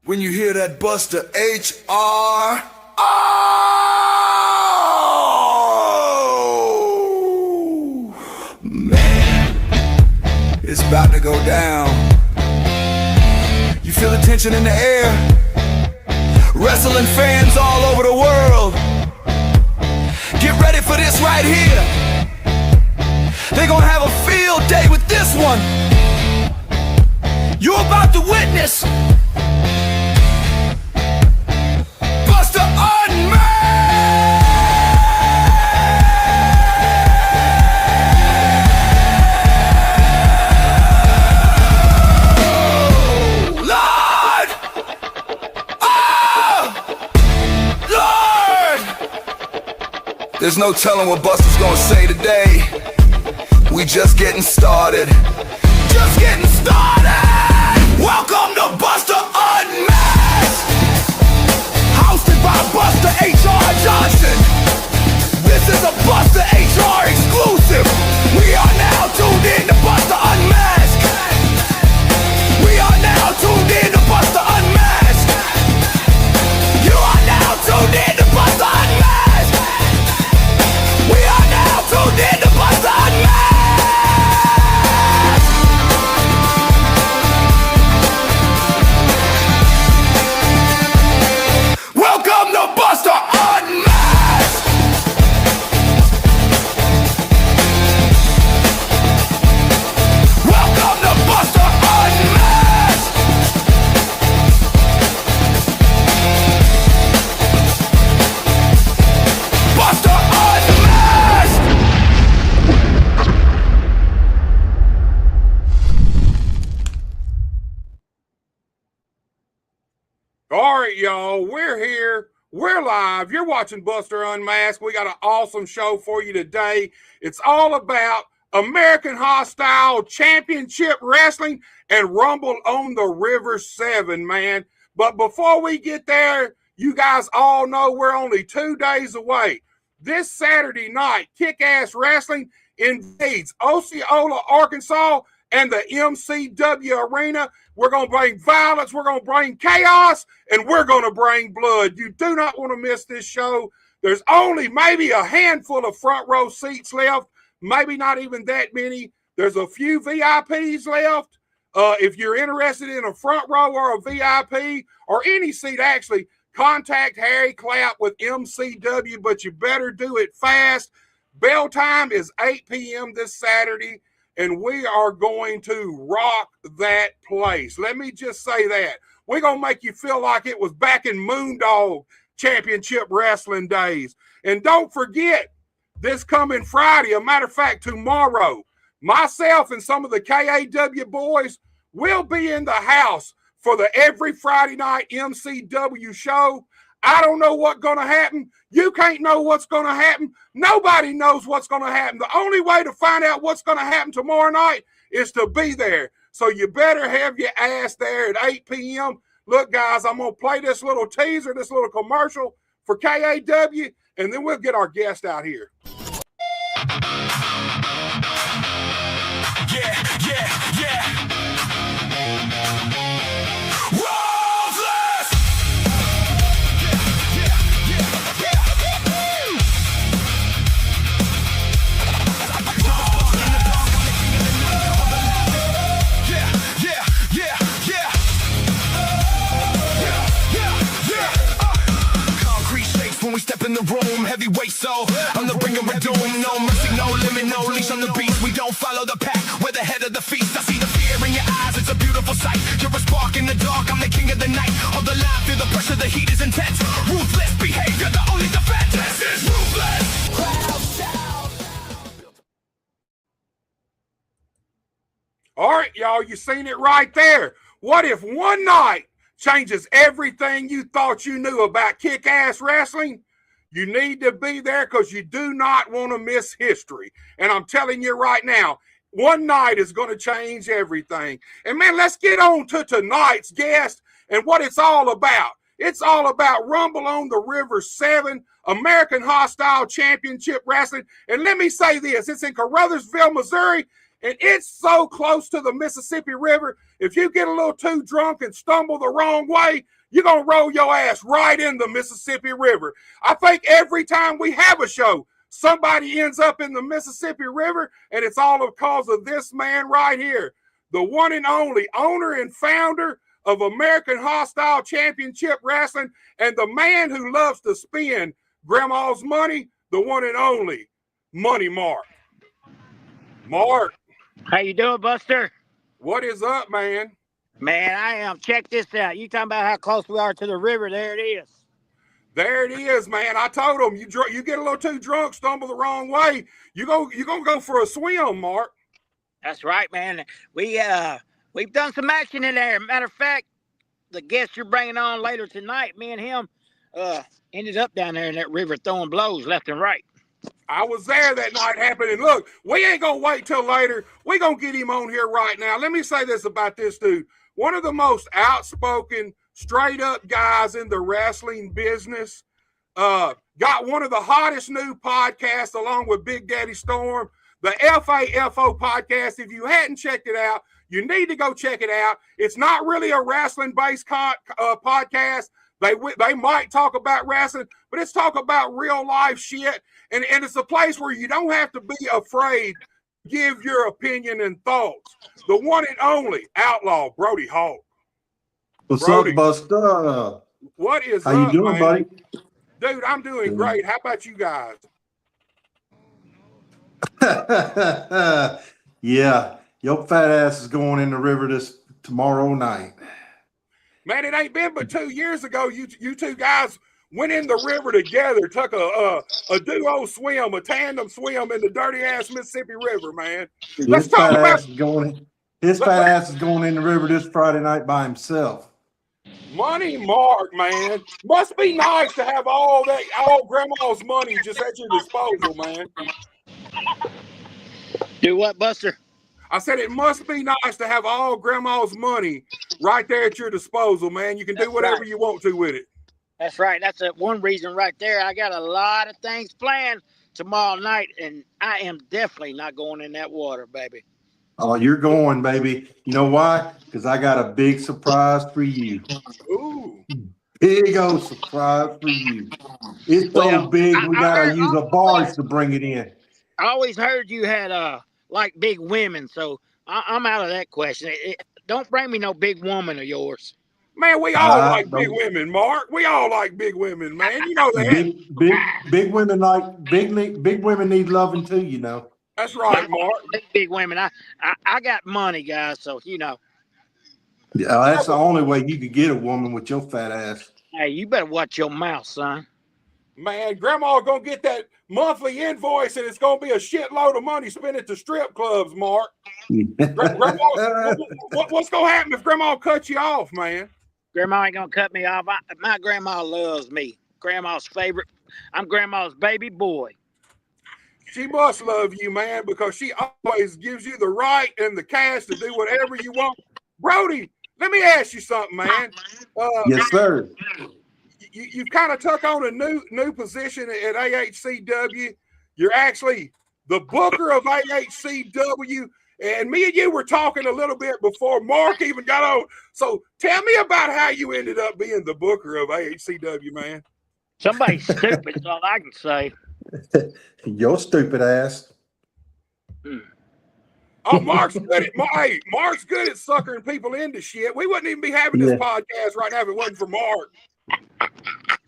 When you hear that Buster H.R. Oh, man, it's about to go down. You feel the tension in the air. Wrestling fans all over the world, get ready for this right here. They're gonna have a field day with this one. You're about to witness Buster Unmasked! Oh, Lord! Oh, Lord! There's no telling what Buster's gonna say today. We just getting started. Just getting started! Welcome to Buster Unmasked! Hosted by Buster H.R. Johnson. This is a Buster H.R. exclusive. We are now tuned in to Buster Unmasked. We are now tuned in to Buster Unmasked. You are now tuned in to Buster Unmasked. We are now tuned in to Buster Unmasked. Welcome to Buster Unmasked! Welcome to Buster Unmasked! Buster Unmasked! All right, y'all, we're here. We're live. You're watching Buster Unmasked. We got an awesome show for you today. It's all about American Hostile Championship Wrestling and Rumble on the River 7, man. But before we get there, you guys all know we're only 2 days away. This Saturday night, Kick-Ass Wrestling invades Osceola, Arkansas, and the MCW Arena. We're going to bring violence, we're going to bring chaos, and we're going to bring blood. You do not want to miss this show. There's only maybe a handful of front row seats left, maybe not even that many. There's a few VIPs left. If you're interested in a front row or a VIP or any seat, actually, contact Harry Clapp with MCW, but you better do it fast. Bell time is 8 p.m. this Saturday, and we are going to rock that place. Let me just say that. We're going to make you feel like it was back in Moondog Championship Wrestling days. And don't forget, this coming Friday, a matter of fact, tomorrow, myself and some of the KAW boys will be in the house for the every Friday night MCW show. I don't know what's going to happen. You can't know what's going to happen. Nobody knows what's going to happen. The only way to find out what's going to happen tomorrow night is to be there. So you better have your ass there at 8 p.m. Look, guys, I'm going to play this little teaser, this little commercial for KAW, and then we'll get our guest out here. Yeah. When we step in the room, heavyweight, so I'm the bringer of doom. No mercy, no limit, no leash on the beast. We don't follow the pack, we're the head of the feast. I see the fear in your eyes, it's a beautiful sight. You're a spark in the dark, I'm the king of the night. Hold the line, feel the pressure, the heat is intense. Ruthless behavior, the only defense. This is ruthless. Crowd shout. All right, y'all, you seen it right there. What if one night changes everything you thought you knew about kick-ass wrestling? You need to be there because you do not want to miss history. And I'm telling you right now, one night is going to change everything. And man, let's get on to tonight's guest and what it's all about. It's all about Rumble on the River 7, American Hostile Championship Wrestling. And let me say this, it's in Caruthersville, Missouri, and it's so close to the Mississippi River, if you get a little too drunk and stumble the wrong way, you're going to roll your ass right in the Mississippi River. I think every time we have a show, somebody ends up in the Mississippi River, and it's all because of this man right here, the one and only owner and founder of American Hostile Championship Wrestling, and the man who loves to spend grandma's money, the one and only Money Mark. Mark. How you doing, Buster? What is up, man? Man, I am. Check this out. You talking about how close we are to the river? There it is. There it is, man. I told him, you get a little too drunk, stumble the wrong way, you're gonna go for a swim, Mark. That's right, man. We've done some action in there. Matter of fact, the guest you're bringing on later tonight, me and him ended up down there in that river throwing blows left and right. I was there that night happening. Look, we ain't gonna wait till later. We gonna get him on here right now. Let me say this about this dude. One of the most outspoken, straight up guys in the wrestling business. Got one of the hottest new podcasts along with Big Daddy Storm, the FAFO podcast. If you hadn't checked it out, you need to go check it out. It's not really a wrestling-based podcast. They might talk about wrestling, but it's talk about real life shit. And it's a place where you don't have to be afraid to give your opinion and thoughts. The one and only Outlaw Brody Hawk. What's Brody, up, Buster? What is How up, you doing, man? buddy? Dude, I'm doing great. How about you guys? Yeah, your fat ass is going in the river tomorrow night. Man, it ain't been but 2 years ago. You two guys went in the river together, took a duo swim, a tandem swim in the dirty ass Mississippi River, man. Let's talk about his fat ass is going in the river this Friday night by himself. Money Mark, man. Must be nice to have all grandma's money just at your disposal, man. Do what, Buster? I said it must be nice to have all grandma's money right there at your disposal, man. You can do whatever you want to with it. That's right. That's one reason right there. I got a lot of things planned tomorrow night, and I am definitely not going in that water, baby. Oh, you're going, baby. You know why? Because I got a big surprise for you. Ooh. Big old surprise for you. It's so big, we got to use a barge to bring it in. I always heard you had like big women, so I'm out of that question. Don't bring me no big woman of yours. Man, we all like big women, Mark. We all like big women, man. You know that. Big women like big women need loving too, you know. That's right, Mark. Big women. I got money, guys, so you know. Yeah, that's the only way you could get a woman with your fat ass. Hey, you better watch your mouth, son. Man, Grandma gonna get that monthly invoice, and it's gonna be a shitload of money spent at the strip clubs, Mark. Grandma, what's gonna happen if Grandma cuts you off, man? Grandma ain't gonna cut me off. My grandma loves me. Grandma's favorite. I'm Grandma's baby boy. She must love you, man, because she always gives you the right and the cash to do whatever you want. Brody, let me ask you something, man. Yes, sir. You've kind of took on a new position at AHCW. You're actually the booker of AHCW. And me and you were talking a little bit before Mark even got on. So tell me about how you ended up being the booker of AHCW, man. Somebody's stupid is all I can say. Your stupid ass. Oh, Mark's good at suckering people into shit. We wouldn't even be having this podcast right now if it wasn't for Mark.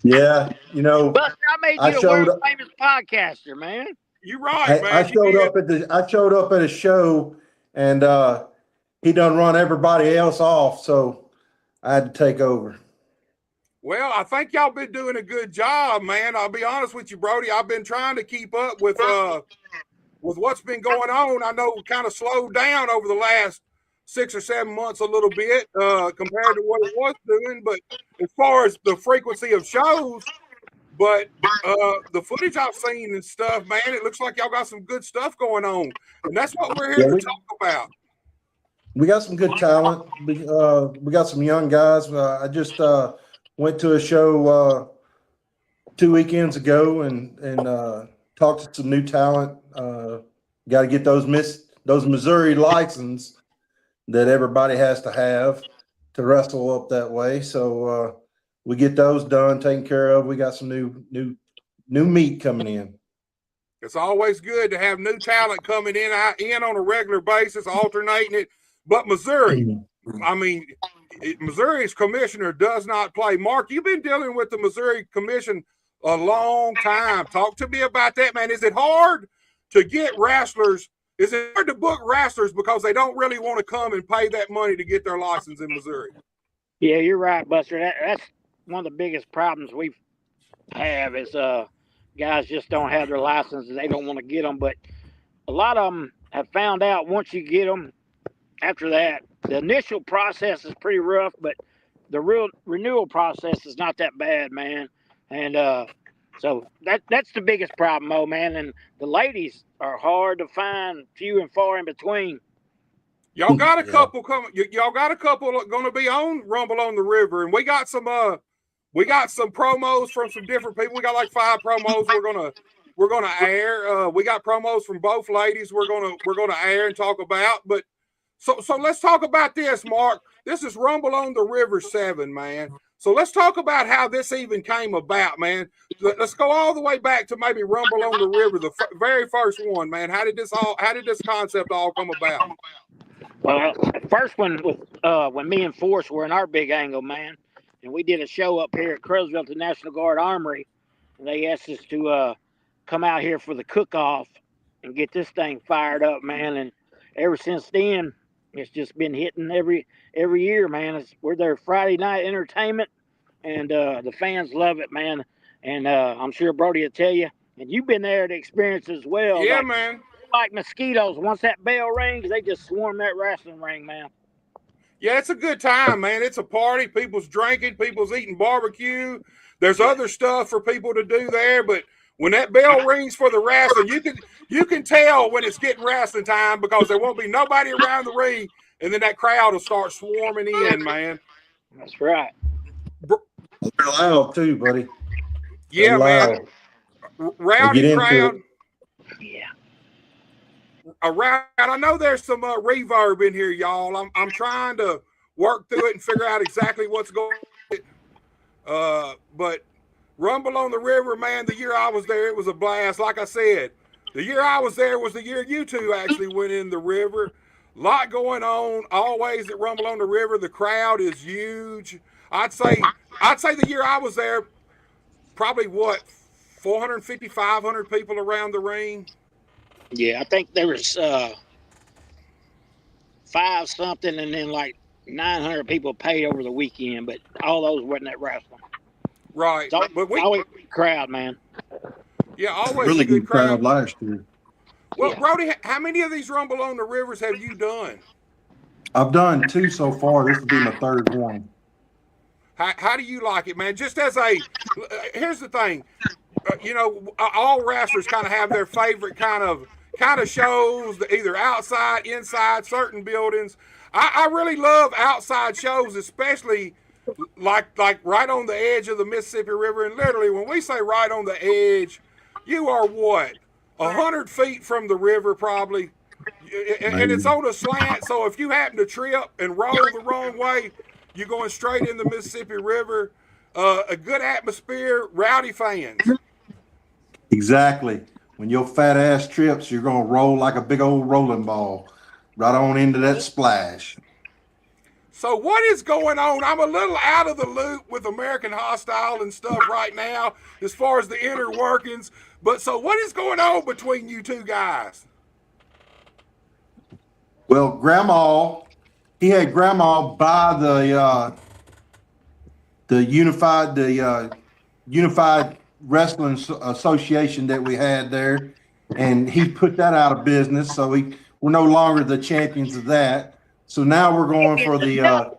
Yeah, you know. Buster, I made you the world's famous podcaster, man. You're right, man. I showed up at a show, and he done run everybody else off, so I had to take over. Well, I think y'all been doing a good job, man. I'll be honest with you, Brody. I've been trying to keep up with what's been going on. I know we kind of slowed down over the last 6 or 7 months a little bit compared to what it was doing. But as far as the frequency of shows, but the footage I've seen and stuff, man, it looks like y'all got some good stuff going on. And that's what we're here to talk about. We got some good talent. We got some young guys. I just went to a show 2 weekends ago and talked to some new talent. Got to get those Missouri license that everybody has to have to wrestle up that way. So we get those done, taken care of. We got some new meat coming in. It's always good to have new talent coming in on a regular basis, alternating it. But Missouri, I mean, Missouri's commissioner does not play. Mark, you've been dealing with the Missouri Commission a long time. Talk to me about that, man. Is it hard to get wrestlers? Is it hard to book wrestlers because they don't really want to come and pay that money to get their license in Missouri? Yeah, you're right, Buster. That's one of the biggest problems we have is guys just don't have their licenses. They don't want to get them. But a lot of them have found out once you get them, after that, the initial process is pretty rough, but the real renewal process is not that bad, man. And so that's the biggest problem, man. And the ladies are hard to find, few and far in between. Y'all got a couple coming. Y'all got a couple going to be on Rumble on the River, and we got some promos from some different people. We got like 5 promos we're gonna air. We got promos from both ladies. We're gonna air and talk about. But so let's talk about this, Mark. This is Rumble on the River 7, man. So let's talk about how this even came about, man. Let's go all the way back to maybe Rumble on the River, the very first one, man. How did this concept all come about? Well, the first one was when me and Force were in our big angle, man. And we did a show up here at Crowsville at the National Guard Armory. And they asked us to come out here for the cook-off and get this thing fired up, man. And ever since then, it's just been hitting every year, man. We're their Friday night entertainment, and the fans love it, man. And I'm sure Brody will tell you, and you've been there to experience as well. Yeah, man. Like mosquitoes, once that bell rings, they just swarm that wrestling ring, man. Yeah, it's a good time, man. It's a party. People's drinking. People's eating barbecue. There's other stuff for people to do there, but when that bell rings for the wrestling, you can tell when it's getting wrestling time because there won't be nobody around the ring, and then that crowd will start swarming in, man. That's right. They're loud too, buddy. Yeah, man. Rowdy crowd. Yeah. Around, I know there's some reverb in here, y'all. I'm trying to work through it and figure out exactly what's going on. But Rumble on the River, man, the year I was there, it was a blast. Like I said, the year I was there was the year you two actually went in the river. A lot going on, always at Rumble on the River. The crowd is huge. I'd say the year I was there, probably 450, 500 people around the ring. Yeah, I think there was 5 something, and then like 900 people paid over the weekend, but all those wasn't that wrestling. Right, but we always a good crowd, man. Yeah, always really a good crowd last year. Well, yeah. Brody, how many of these Rumble on the Rivers have you done? I've done 2 so far. This will be my 3rd one. How do you like it, man? Just as here's the thing, all wrestlers kind of have their favorite kind of shows, either outside, inside, certain buildings. I really love outside shows, especially like right on the edge of the Mississippi River. And literally, when we say right on the edge, you are 100 feet from the river probably, and it's on a slant. So if you happen to trip and roll the wrong way, you're going straight in the Mississippi River. A good atmosphere, rowdy fans. Exactly. When your fat ass trips, you're going to roll like a big old rolling ball right on into that splash. So what is going on? I'm a little out of the loop with American Hostile and stuff right now as far as the inner workings. But so what is going on between you two guys? Well, he had Grandma buy the Unified Wrestling Association that we had there, and he put that out of business. So we're no longer the champions of that. So now we're going for the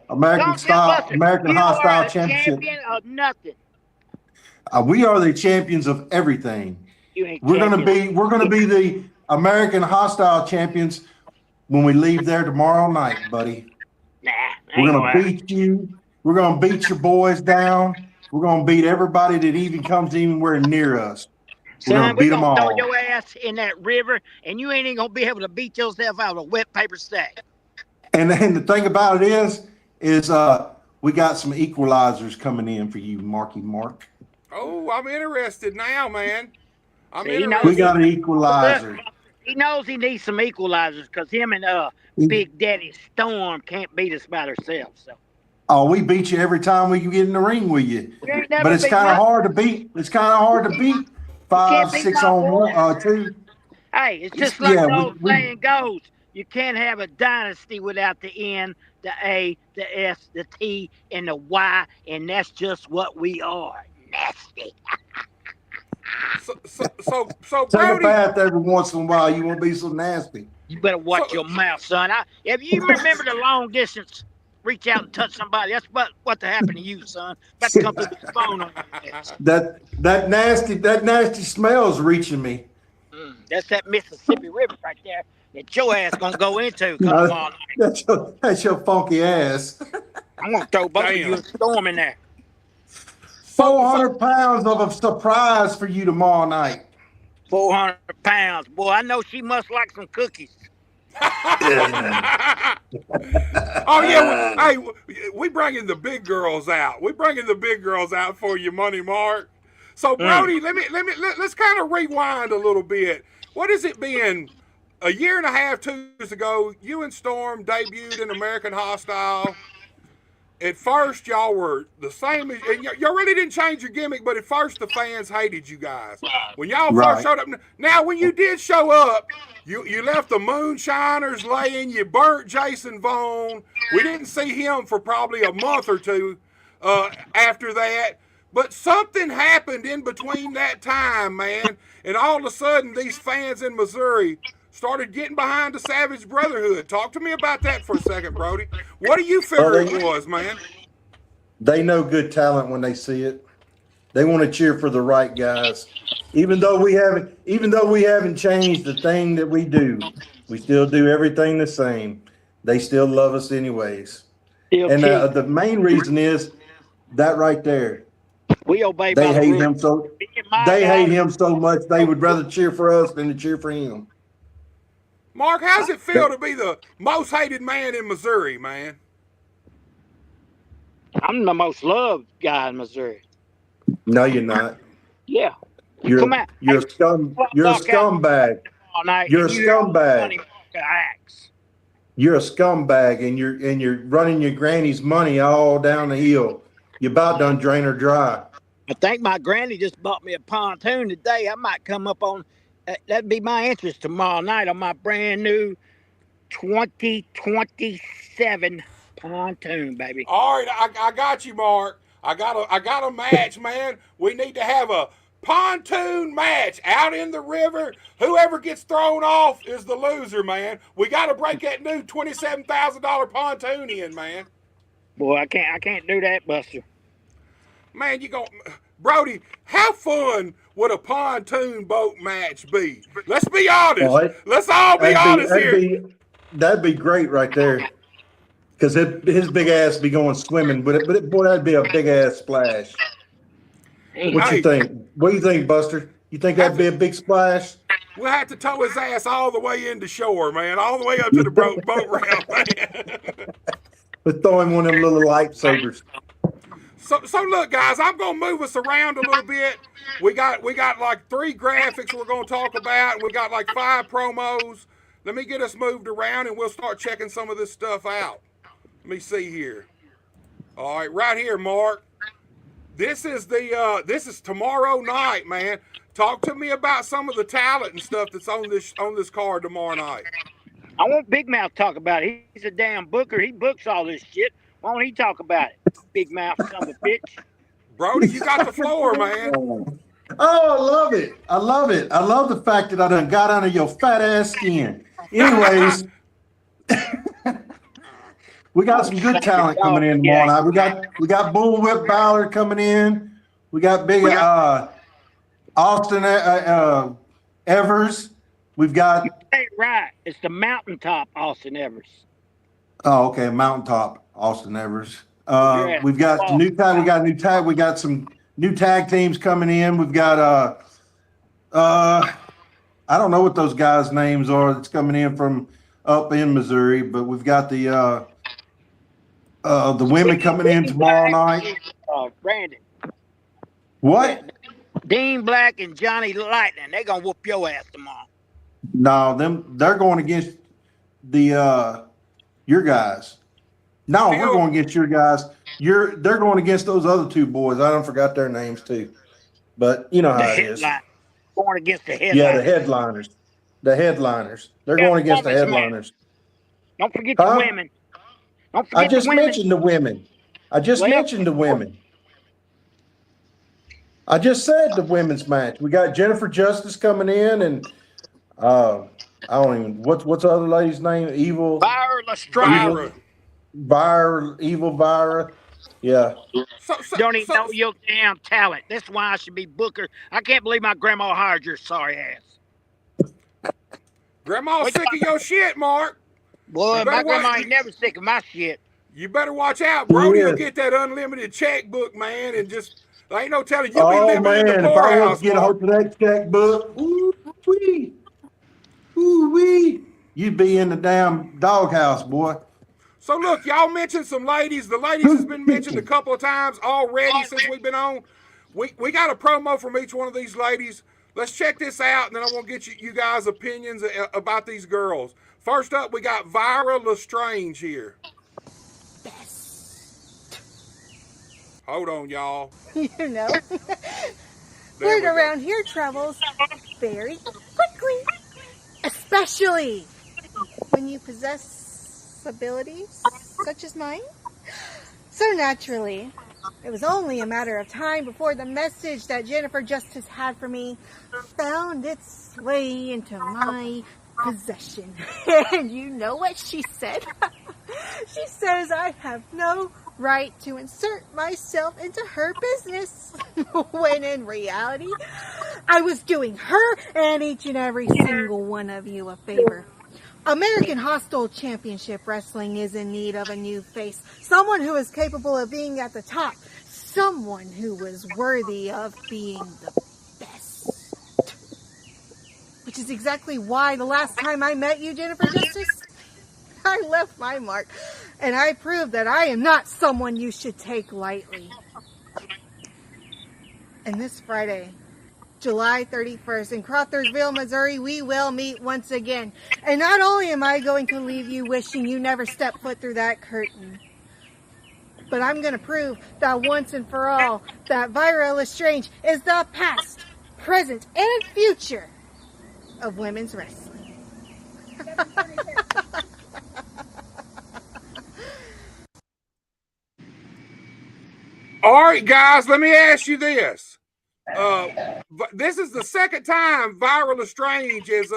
American Hostile Championship. Champion of nothing. We are the champions of everything. We're gonna be the American Hostile champions when we leave there tomorrow night, buddy. Nah, we're gonna beat you. We're gonna beat your boys down. We're gonna beat everybody that even comes anywhere near us. We're gonna beat them all. Throw your ass in that river, and you ain't even gonna be able to beat yourself out of a wet paper sack. And then the thing about it is we got some equalizers coming in for you, Marky Mark. Oh, I'm interested now, man. I'm See, he knows We interested. got an Look, equalizer. he knows he needs some equalizers because him and Big Daddy Storm can't beat us by themselves. So Oh, we beat you every time we get in the ring with you. we ain't never But it's beat kind of nothing. hard to beat. It's kind of hard to beat can't 5, beat 6 my on boy. 1, 2. Hey, it's just like Yeah, the old we saying goes: you can't have a dynasty without the N, the A, the S, the T, and the Y, and that's just what we are. Nasty. So take a Brody. bath every once in a while. You won't be so nasty. You better watch your mouth, son. If you remember the long distance, reach out and touch somebody. That's what to happen to you, son. About to come through the phone on your ass. That nasty smell's reaching me. That's that Mississippi River right there that your ass gonna go into come tomorrow night. That's your funky ass. I'm gonna throw both of you a storm in there. 400 pounds of a surprise for you tomorrow night. 400 pounds. Boy, I know she must like some cookies. Oh yeah, we bringing the big girls out. We bringing the big girls out for you, Money Mark. So Brody, let's kind of rewind a little bit. What has it been? A year and a half, 2 years ago, you and Storm debuted in American Hostile. At first, y'all were the same, and y'all really didn't change your gimmick, but at first the fans hated you guys. When y'all first showed up, now when you did show up, you left the Moonshiners laying, you burnt Jason Vaughn. We didn't see him for probably a month or two after that. But something happened in between that time, man, and all of a sudden these fans in Missouri started getting behind the Savage Brotherhood. Talk to me about that for a second, Brody. What do you figure it was, man? They know good talent when they see it. They want to cheer for the right guys. Even though we haven't changed the thing that we do, we still do everything the same. They still love us anyways. And the main reason is that right there. We obey. They hate him so. They hate him so much. They would rather cheer for us than to cheer for him. Mark, how's it feel to be the most hated man in Missouri, man? I'm the most loved guy in Missouri. No, you're not. Yeah. You're Come out. you're a scum. You're a scumbag. You're a scumbag. You're a scumbag, and you're running your granny's money all down the hill. You're about done drain her dry. I think my granny just bought me a pontoon today. I might come up on. That'd be my interest tomorrow night on my brand new 2027 pontoon, baby. All right, I got you, Mark. I got a match, man. We need to have a pontoon match out in the river. Whoever gets thrown off is the loser, man. We got to break that new $27,000 pontoon in, man. Boy, I can't do that, Buster. Man, Brody, how fun would a pontoon boat match be? Let's be honest. Boy, Let's all be honest here. That'd be great right there. Because his big ass be going swimming, but boy, that'd be a big ass splash. What you think? What do you think, Buster? You think that'd be a big splash? We'll have to tow his ass all the way into shore, man. All the way up to the boat ramp, man. Let's throw him one of them little lightsabers. So look, guys, I'm gonna move us around a little bit. We got like 3 graphics we're gonna talk about. We got like 5 promos. Let me get us moved around, and we'll start checking some of this stuff out. Let me see here. All right here, Mark. This is tomorrow night, man. Talk to me about some of the talent and stuff that's on this card tomorrow night. I want Big Mouth to talk about it. He's a damn booker. He books all this shit. Why don't he talk about it? Big Mouth son of a bitch. Brody, you got the floor, man. Oh, I love it. I love it. I love the fact that I done got under your fat ass skin. Anyways, we got some good talent coming in tomorrow night. We got Bullwhip Ballard coming in. We got big Austin Evers. We've got. Hey, right. It's the mountaintop Austin Evers. Oh, okay, mountaintop Austin Evers. We've got some new tag. We got a new tag. We got some new tag teams coming in. We've got I don't know what those guys' names are that's coming in from up in Missouri, but we've got the women coming in tomorrow night. Brandon. What? Dean Black and Johnny Lightning. They're gonna whoop your ass tomorrow. No, they're going against the your guys. No, we're going against your guys. They're going against those other two boys. I don't forgot their names too. But you know how it is. Going against the headliners. Yeah, the headliners. The headliners. They're going against the headliners. Don't forget the women. Don't forget I just the women. mentioned the women. I just mentioned the women. I just said the women's match. We got Jennifer Justice coming in, and I don't even what's the other lady's name? Evil Vira. Yeah. Don't even know your damn talent. That's why I should be Booker. I can't believe my grandma hired your sorry ass. Grandma's sick of your shit, Mark. Boy, my grandma ain't never sick of my shit. You better watch out. Brody will get that unlimited checkbook, man, and just ain't no telling you be living in the poorhouse. If I want to get a hold of that checkbook, ooh-wee, you'd be in the damn doghouse, boy. So look, y'all mentioned some ladies. The ladies has been mentioned a couple of times already since we've been on. We got a promo from each one of these ladies. Let's check this out, and then I want to get you guys' opinions about these girls. First up, we got Vira Lestrange here. Hold on, y'all. You know, word around here travels very quickly, especially when you possess abilities such as mine. So naturally, it was only a matter of time before the message that Jennifer Justice had for me found its way into my possession. And you know what she said? She says I have no right to insert myself into her business, when in reality, I was doing her and each and every single one of you a favor. American Hostile Championship Wrestling is in need of a new face, someone who is capable of being at the top, someone who was worthy of being the best. Which is exactly why the last time I met you, Jennifer Justice, I left my mark, and I proved that I am not someone you should take lightly. And this Friday, July 31st, in Crawfordsville, Missouri, we will meet once again. And not only am I going to leave you wishing you never stepped foot through that curtain, but I'm going to prove that once and for all, that Vira Lestrange is the past, present, and future of women's wrestling. All right, guys, let me ask you this. This is the second time Vira Lestrange has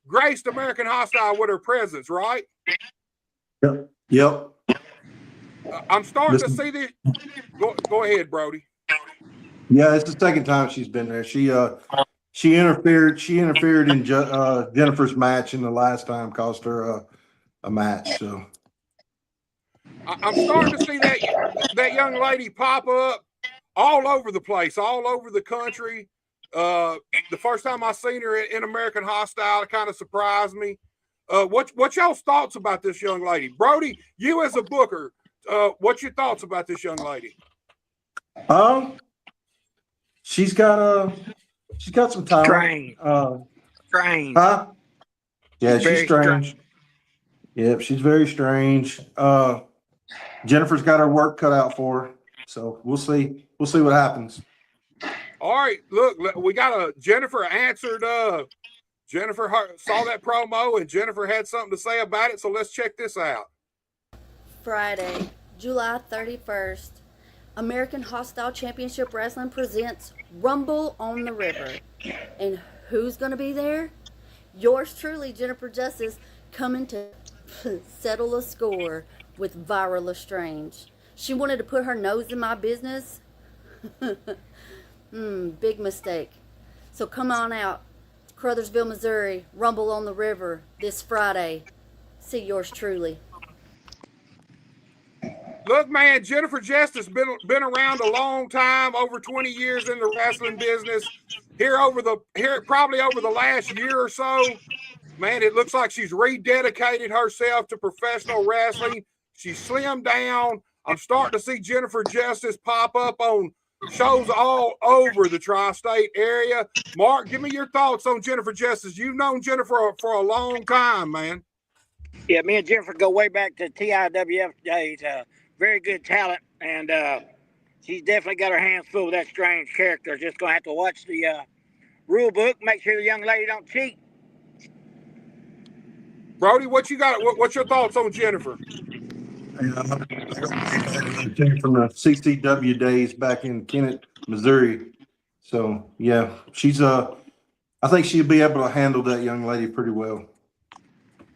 graced American Hostile with her presence, right? Yep. I'm starting to see this. Go ahead, Brody. Yeah, it's the second time she's been there. She interfered. She interfered in Jennifer's match, and the last time cost her a match. So I'm starting to see that young lady pop up all over the place, all over the country. The first time I seen her in American Hostile, it kind of surprised me. What's y'all's thoughts about this young lady? Brody, you as a booker, what's your thoughts about this young lady? She's got some talent. Strange. Huh? Yeah, she's strange. Yep, she's very strange. Jennifer's got her work cut out for her, so we'll see. We'll see what happens. All right, look, we got Jennifer answered. Jennifer saw that promo, and Jennifer had something to say about it, so let's check this out. Friday, July 31st, American Hostile Championship Wrestling presents Rumble on the River. And who's going to be there? Yours truly, Jennifer Justice, coming to settle a score with Vira Lestrange. She wanted to put her nose in my business. Big mistake. So come on out. Crawfordsville, Missouri, Rumble on the River this Friday. See yours truly. Look, man, Jennifer Justice been around a long time, over 20 years in the wrestling business. Here probably over the last year or so, Man, it looks like she's rededicated herself to professional wrestling. She's slimmed down. I'm starting to see Jennifer Justice pop up on shows all over the tri-state area. Mark, give me your thoughts on Jennifer Justice. You've known Jennifer for a long time, man. Yeah, me and Jennifer go way back to TIWF days. Very good talent, and she's definitely got her hands full with that strange character. Just going to have to watch the rule book, make sure the young lady don't cheat. Brody, what you got? What's your thoughts on Jennifer? From the CCW days back in Kennett, Missouri. So yeah, she's I think she'll be able to handle that young lady pretty well.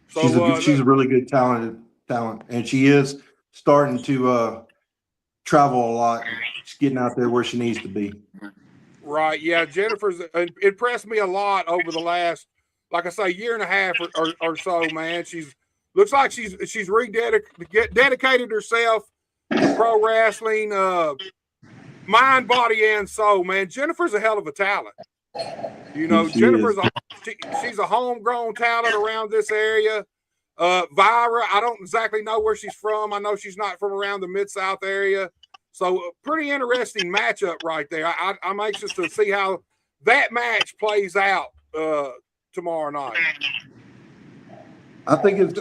So, she's a really good talent, and she is starting to travel a lot. She's getting out there where she needs to be. Right. Yeah, Jennifer's impressed me a lot over the last, like I say, year and a half or so, man. Looks like she's dedicated herself to pro wrestling, mind, body, and soul, man. Jennifer's a hell of a talent. You know, she's a homegrown talent around this area. Vira, I don't exactly know where she's from. I know she's not from around the Mid-South area. So pretty interesting matchup right there. I'm anxious to see how that match plays out tomorrow night. I think it's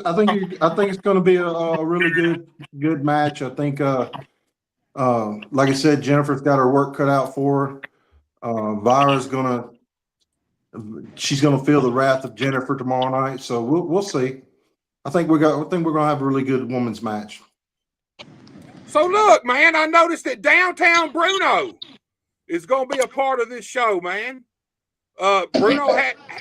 going to be a really good match. I think, like I said, Jennifer's got her work cut out for her. Vira's she's gonna feel the wrath of Jennifer tomorrow night. So we'll see. I think we're gonna have a really good women's match. So look, man, I noticed that Downtown Bruno is gonna be a part of this show, man. Bruno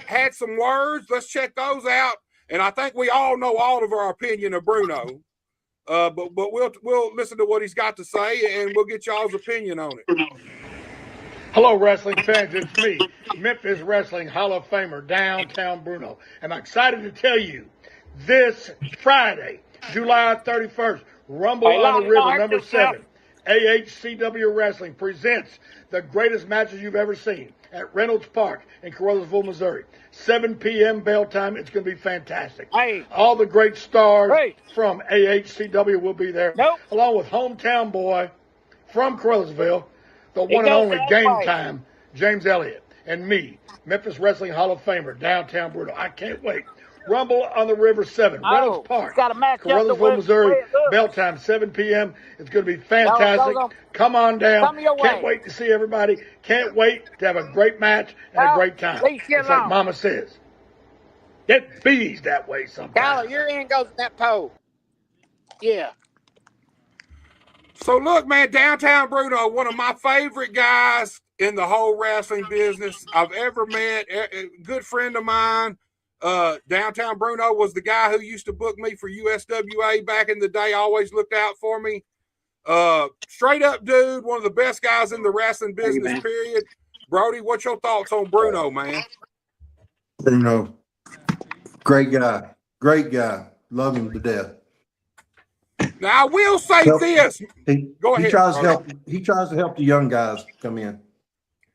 had some words. Let's check those out. And I think we all know all of our opinion of Bruno. But we'll listen to what he's got to say, and we'll get y'all's opinion on it. Hello, wrestling fans. It's me, Memphis Wrestling Hall of Famer, Downtown Bruno. And I'm excited to tell you, this Friday, July 31st, Rumble on the River, number 7, AHCW Wrestling presents the greatest matches you've ever seen at Reynolds Park in Carruthersville, Missouri. 7 p.m. bell time. It's going to be fantastic. Hey. All the great stars from AHCW will be there, along with hometown boy from Carruthersville, the one and only Game Time, James Elliott, and me, Memphis Wrestling Hall of Famer, Downtown Bruno. I can't wait. Rumble on the River 7, Reynolds Park, Carruthersville, Missouri, bell time, 7 p.m. It's going to be fantastic. Come on down. Can't wait to see everybody. Can't wait to have a great match and a great time. It's like Mama says. Get bees that way sometimes. Tyler, your end goes in that pole. Yeah. So look, man, Downtown Bruno, one of my favorite guys in the whole wrestling business I've ever met. A good friend of mine. Downtown Bruno was the guy who used to book me for USWA back in the day. Always looked out for me. Straight up dude, one of the best guys in the wrestling business, period. Brody, what's your thoughts on Bruno, man? Bruno, great guy. Love him to death. Now I will say this. Go ahead. He tries to help the young guys come in.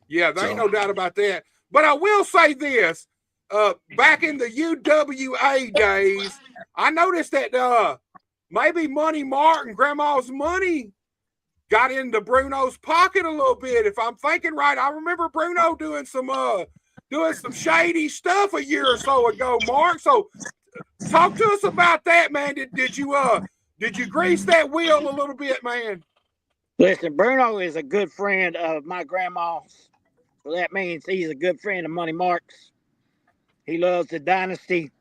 Yeah, there ain't no doubt about that. But I will say this. Back in the UWA days, I noticed that maybe Money Martin, Grandma's Money, got into Bruno's pocket a little bit. If I'm thinking right, I remember Bruno doing some shady stuff a year or so ago, Mark. So talk to us about that, man. Did you grease that wheel a little bit, man? Listen, Bruno is a good friend of my grandma's. So that means he's a good friend of Money Mark's. He loves the dynasty.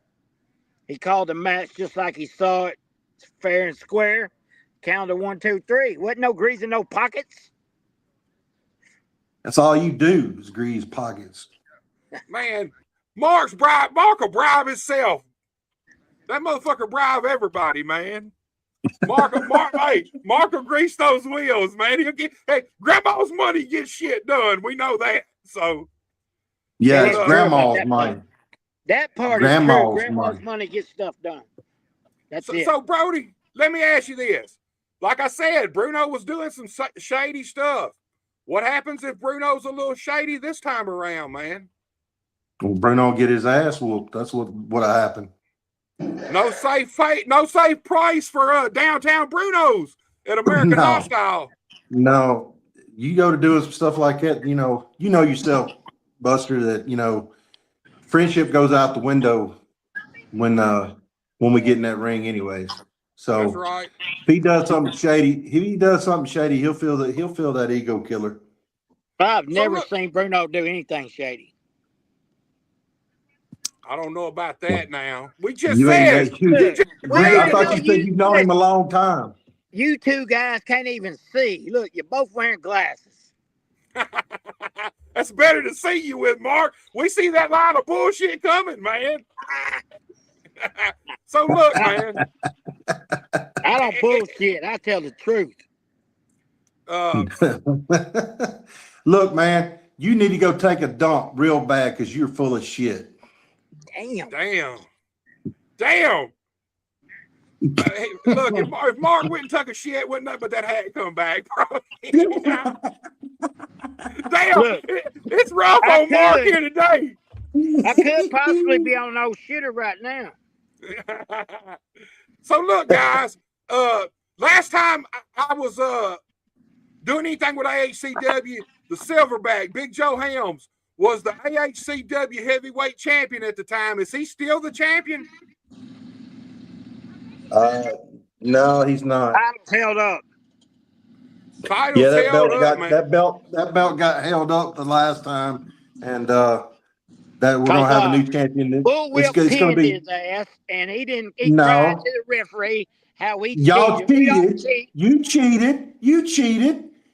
He called the match just like he saw it. It's fair and square. Count to 1, 2, 3. Wasn't no greasing no pockets. That's all you do is grease pockets. Man, Mark will bribe himself. That motherfucker bribe everybody, man. Mark will grease those wheels, man. Grandma's money gets shit done. We know that. So yeah, it's grandma's money. That part is true. Grandma's money gets stuff done. That's it. So, Brody, let me ask you this. Like I said, Bruno was doing some shady stuff. What happens if Bruno's a little shady this time around, man? Well, Bruno get his ass whooped. That's what happened. No safe price for downtown Bruno's at American Hostile. No, you go to doing some stuff like that. You know yourself, Buster, that friendship goes out the window when we get in that ring, anyways. So that's right. If he does something shady, he'll feel that ego killer. I've never seen Bruno do anything shady. I don't know about that now. We just You said. I thought you said you've known him a long time. You two guys can't even see. Look, you're both wearing glasses. That's better to see you with, Mark. We see that line of bullshit coming, man. So look, man. I don't bullshit. I tell the truth. Look, man, you need to go take a dump real bad because you're full of shit. Damn. Hey, look, if Mark went and took a shit, wouldn't nothing but that hat come back, bro. Damn, look, it's rough on Mark here today. I could possibly be on no shitter right now. So look, guys, last time I was doing anything with AHCW, the Silverback, Big Joe Helms, was the AHCW heavyweight champion at the time. Is he still the champion? No, he's not. Title's held up. That belt got held up the last time, and that we're gonna have a new champion. Bullwhip pinned his ass, and he didn't. He cried to the referee how he cheated. You cheated.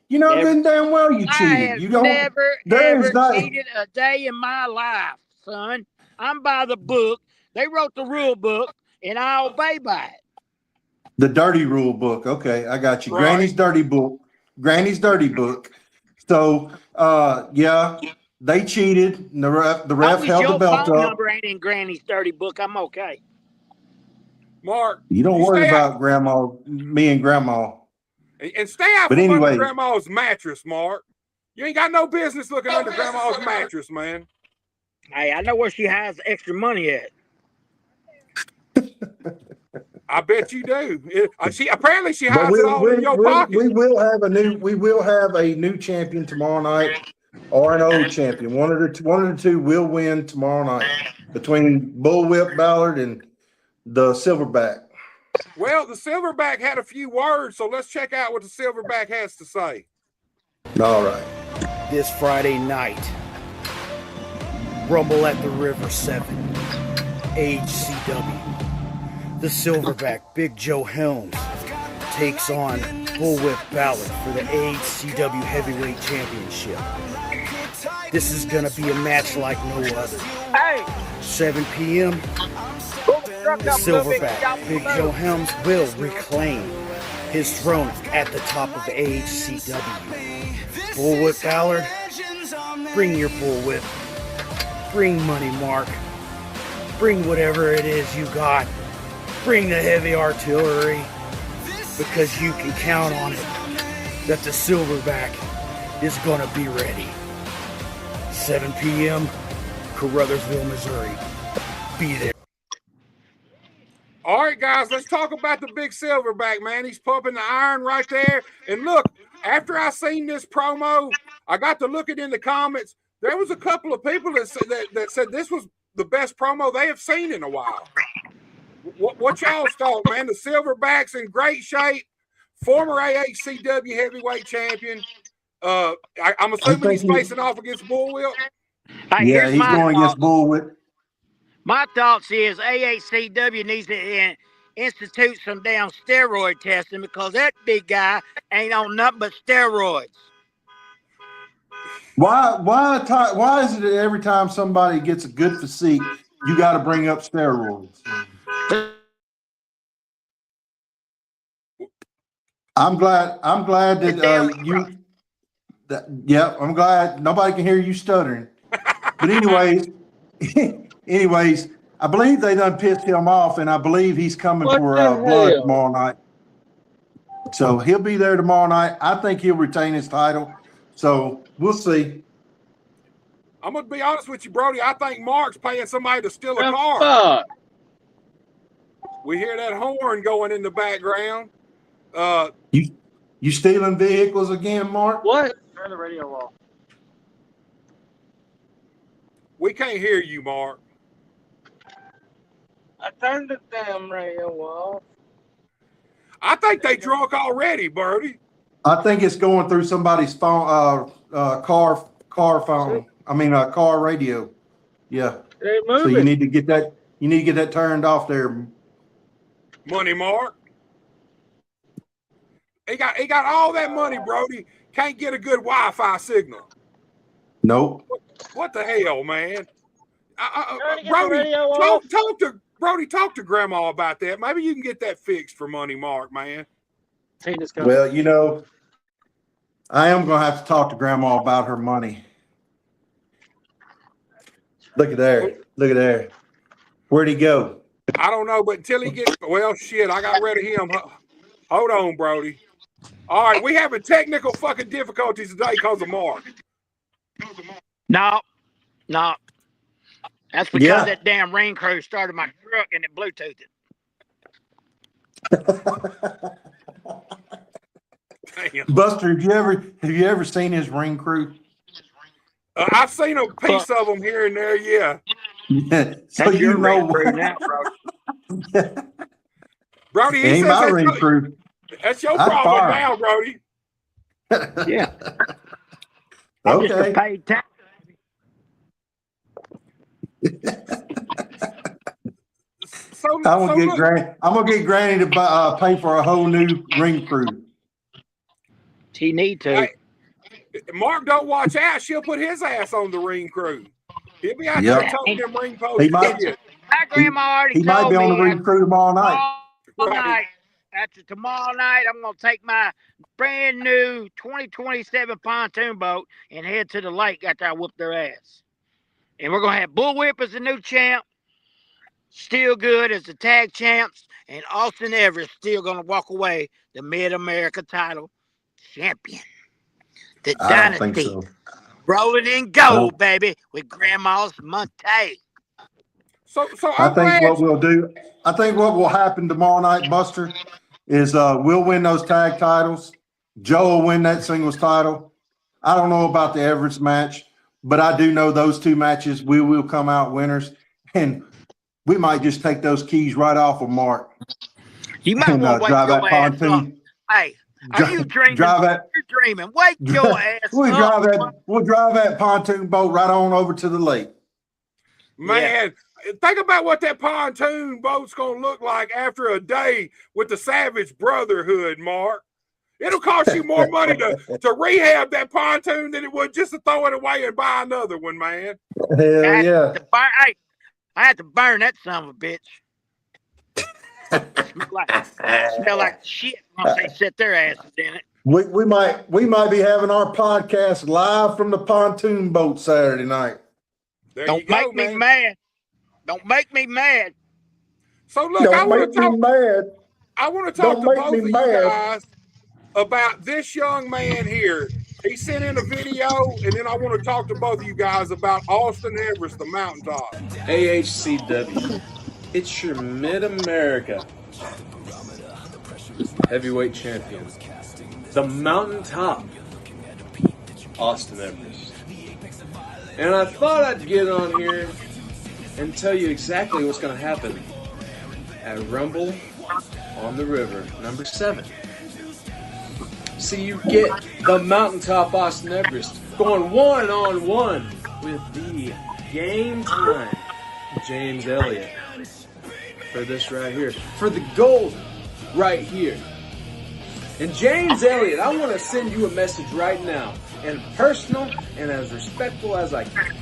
You know good damn well you cheated. I have never cheated a day in my life, son. I'm by the book. They wrote the rule book, and I obey by it. The dirty rule book. Okay, I got you. Right. Granny's dirty book. So, yeah, they cheated. And the ref held the belt up. Your phone number ain't in Granny's dirty book. I'm okay. Mark, you don't worry about me and Grandma. And stay out from under Grandma's mattress, Mark. You ain't got no business looking under Grandma's mattress, man. Hey, I know where she has extra money at. I bet you do. Apparently she hides it all in your pocket. We will have a new champion tomorrow night, or an old champion. One of the two will win tomorrow night between Bullwhip Ballard and the Silverback. Well, the Silverback had a few words, so let's check out what the Silverback has to say. All right. This Friday night, Rumble at the River 7, HCW. The Silverback, Big Joe Helms, takes on Bullwhip Ballard for the HCW Heavyweight Championship. This is going to be a match like no other. 7 p.m., the Silverback, Big Joe Helms, will reclaim his throne at the top of the HCW. Bullwhip Ballard, bring your bullwhip. Bring money, Mark. Bring whatever it is you got. Bring the heavy artillery, because you can count on it that the Silverback is going to be ready. 7 p.m., Caruthersville, Missouri. Be there. All right, guys, let's talk about the big Silverback, man. He's pumping the iron right there. And look, after I seen this promo, I got to look it in the comments. There was a couple of people that said this was the best promo they have seen in a while. What y'all's thought, man? The Silverback's in great shape. Former AHCW heavyweight champion. I'm assuming he's facing off against Bullwhip. Yeah, he's going against Bullwhip. My thoughts is AHCW needs to institute some damn steroid testing, because that big guy ain't on nothing but steroids. Why is it that every time somebody gets a good physique, you got to bring up steroids? I'm glad that I'm glad nobody can hear you stuttering. But anyways, I believe they done pissed him off, and I believe he's coming for blood tomorrow night. So he'll be there tomorrow night. I think he'll retain his title. So we'll see. I'm gonna be honest with you, Brody. I think Mark's paying somebody to steal a car. Fuck. We hear that horn going in the background. You stealing vehicles again, Mark? What? Turn the radio off. We can't hear you, Mark. I turned the damn radio off. I think they drunk already, Brody. I think it's going through somebody's phone, car phone. I mean, car radio. Yeah. They So moving. you need to get that. You need to get that turned off there. Money, Mark. He got all that money, Brody. Can't get a good Wi-Fi signal. Nope. What the hell, man? Trying to get the Brody, radio off. talk to Grandma about that. Maybe you can get that fixed for Money, Mark, man. Well, you know, I am going to have to talk to Grandma about her money. Look at there. Look at there. Where'd he go? I don't know, but until he gets, well, shit, I got rid of him. Hold on, Brody. All right, we having technical fucking difficulties today because of Mark. No. That's because that damn rain crew started my truck and it Bluetoothed it. Damn. Buster, have you ever seen his ring crew? I've seen a piece of them here and there, yeah. So That's you your know ring crew now, bro. Brody, he ain't says my ring crew. that's your I'm problem fired. now, Brody. Yeah. I'm just a Okay. paid tax. So I'm gonna look, get Granny to pay for a whole new ring crew. He need to. hey, Mark don't watch out. She'll put his ass on the ring crew. He'll be out there Yep. toting them ring posts. He might. My grandma already He might told be on me the ring crew tomorrow night. after tomorrow night, I'm going to take my brand new 2027 pontoon boat and head to the lake after I whoop their ass. And we're going to have Bullwhip as the new champ, Still Good as the tag champs, and Austin Everest still going to walk away the Mid-America title champion. The I don't think dynasty. so. Rolling in gold, baby, with Grandma's Monte. So I I'm think glad what we'll do. I think what will happen tomorrow night, Buster, is we'll win those tag titles. Joe will win that singles title. I don't know about the Everest match, but I do know those two matches we will come out winners, and we might just take those keys right off of Mark. You might And, want to wake drive your that ass up. pontoon. Hey, are you dreaming? drive that- You're dreaming. Wake your ass up. We'll drive that pontoon boat right on over to the lake. Man, think about what that pontoon boat's going to look like after a day with the Savage Brotherhood, Mark. It'll cost you more money to rehab that pontoon than it would just to throw it away and buy another one, man. Hell yeah. I had to burn that son of a bitch. smell like shit once they set their asses in it. We might be having our podcast live from the pontoon boat Saturday night. There Don't you go, make me man. mad. Don't make me mad. So look, I want to talk. mad. I want to talk Don't to make both me of you mad. guys about this young man here. He sent in a video, and then I want to talk to both of you guys about Austin Everest, the mountaintop. AHCW. It's your Mid-America heavyweight champion. The mountaintop. Austin Everest. And I thought I'd get on here and tell you exactly what's going to happen at Rumble on the River, number 7. See, you get the mountaintop Austin Everest going one-on-one with the Game Time James Elliott for this right here, for the gold right here. And James Elliott, I want to send you a message right now, and personal and as respectful as I can.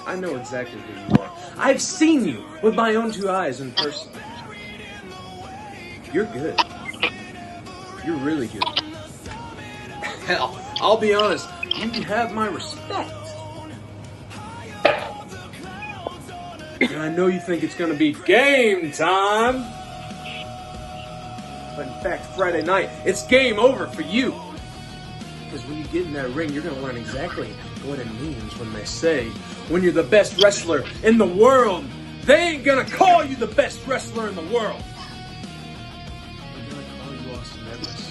I know exactly who you are. I've seen you with my own 2 eyes in person. You're good. You're really good. Hell, I'll be honest, you have my respect. And I know you think it's going to be game time. But in fact, Friday night, it's game over for you. Because when you get in that ring, you're going to learn exactly what it means when they say, when you're the best wrestler in the world, they ain't going to call you the best wrestler in the world. They're going to call you Austin Everest.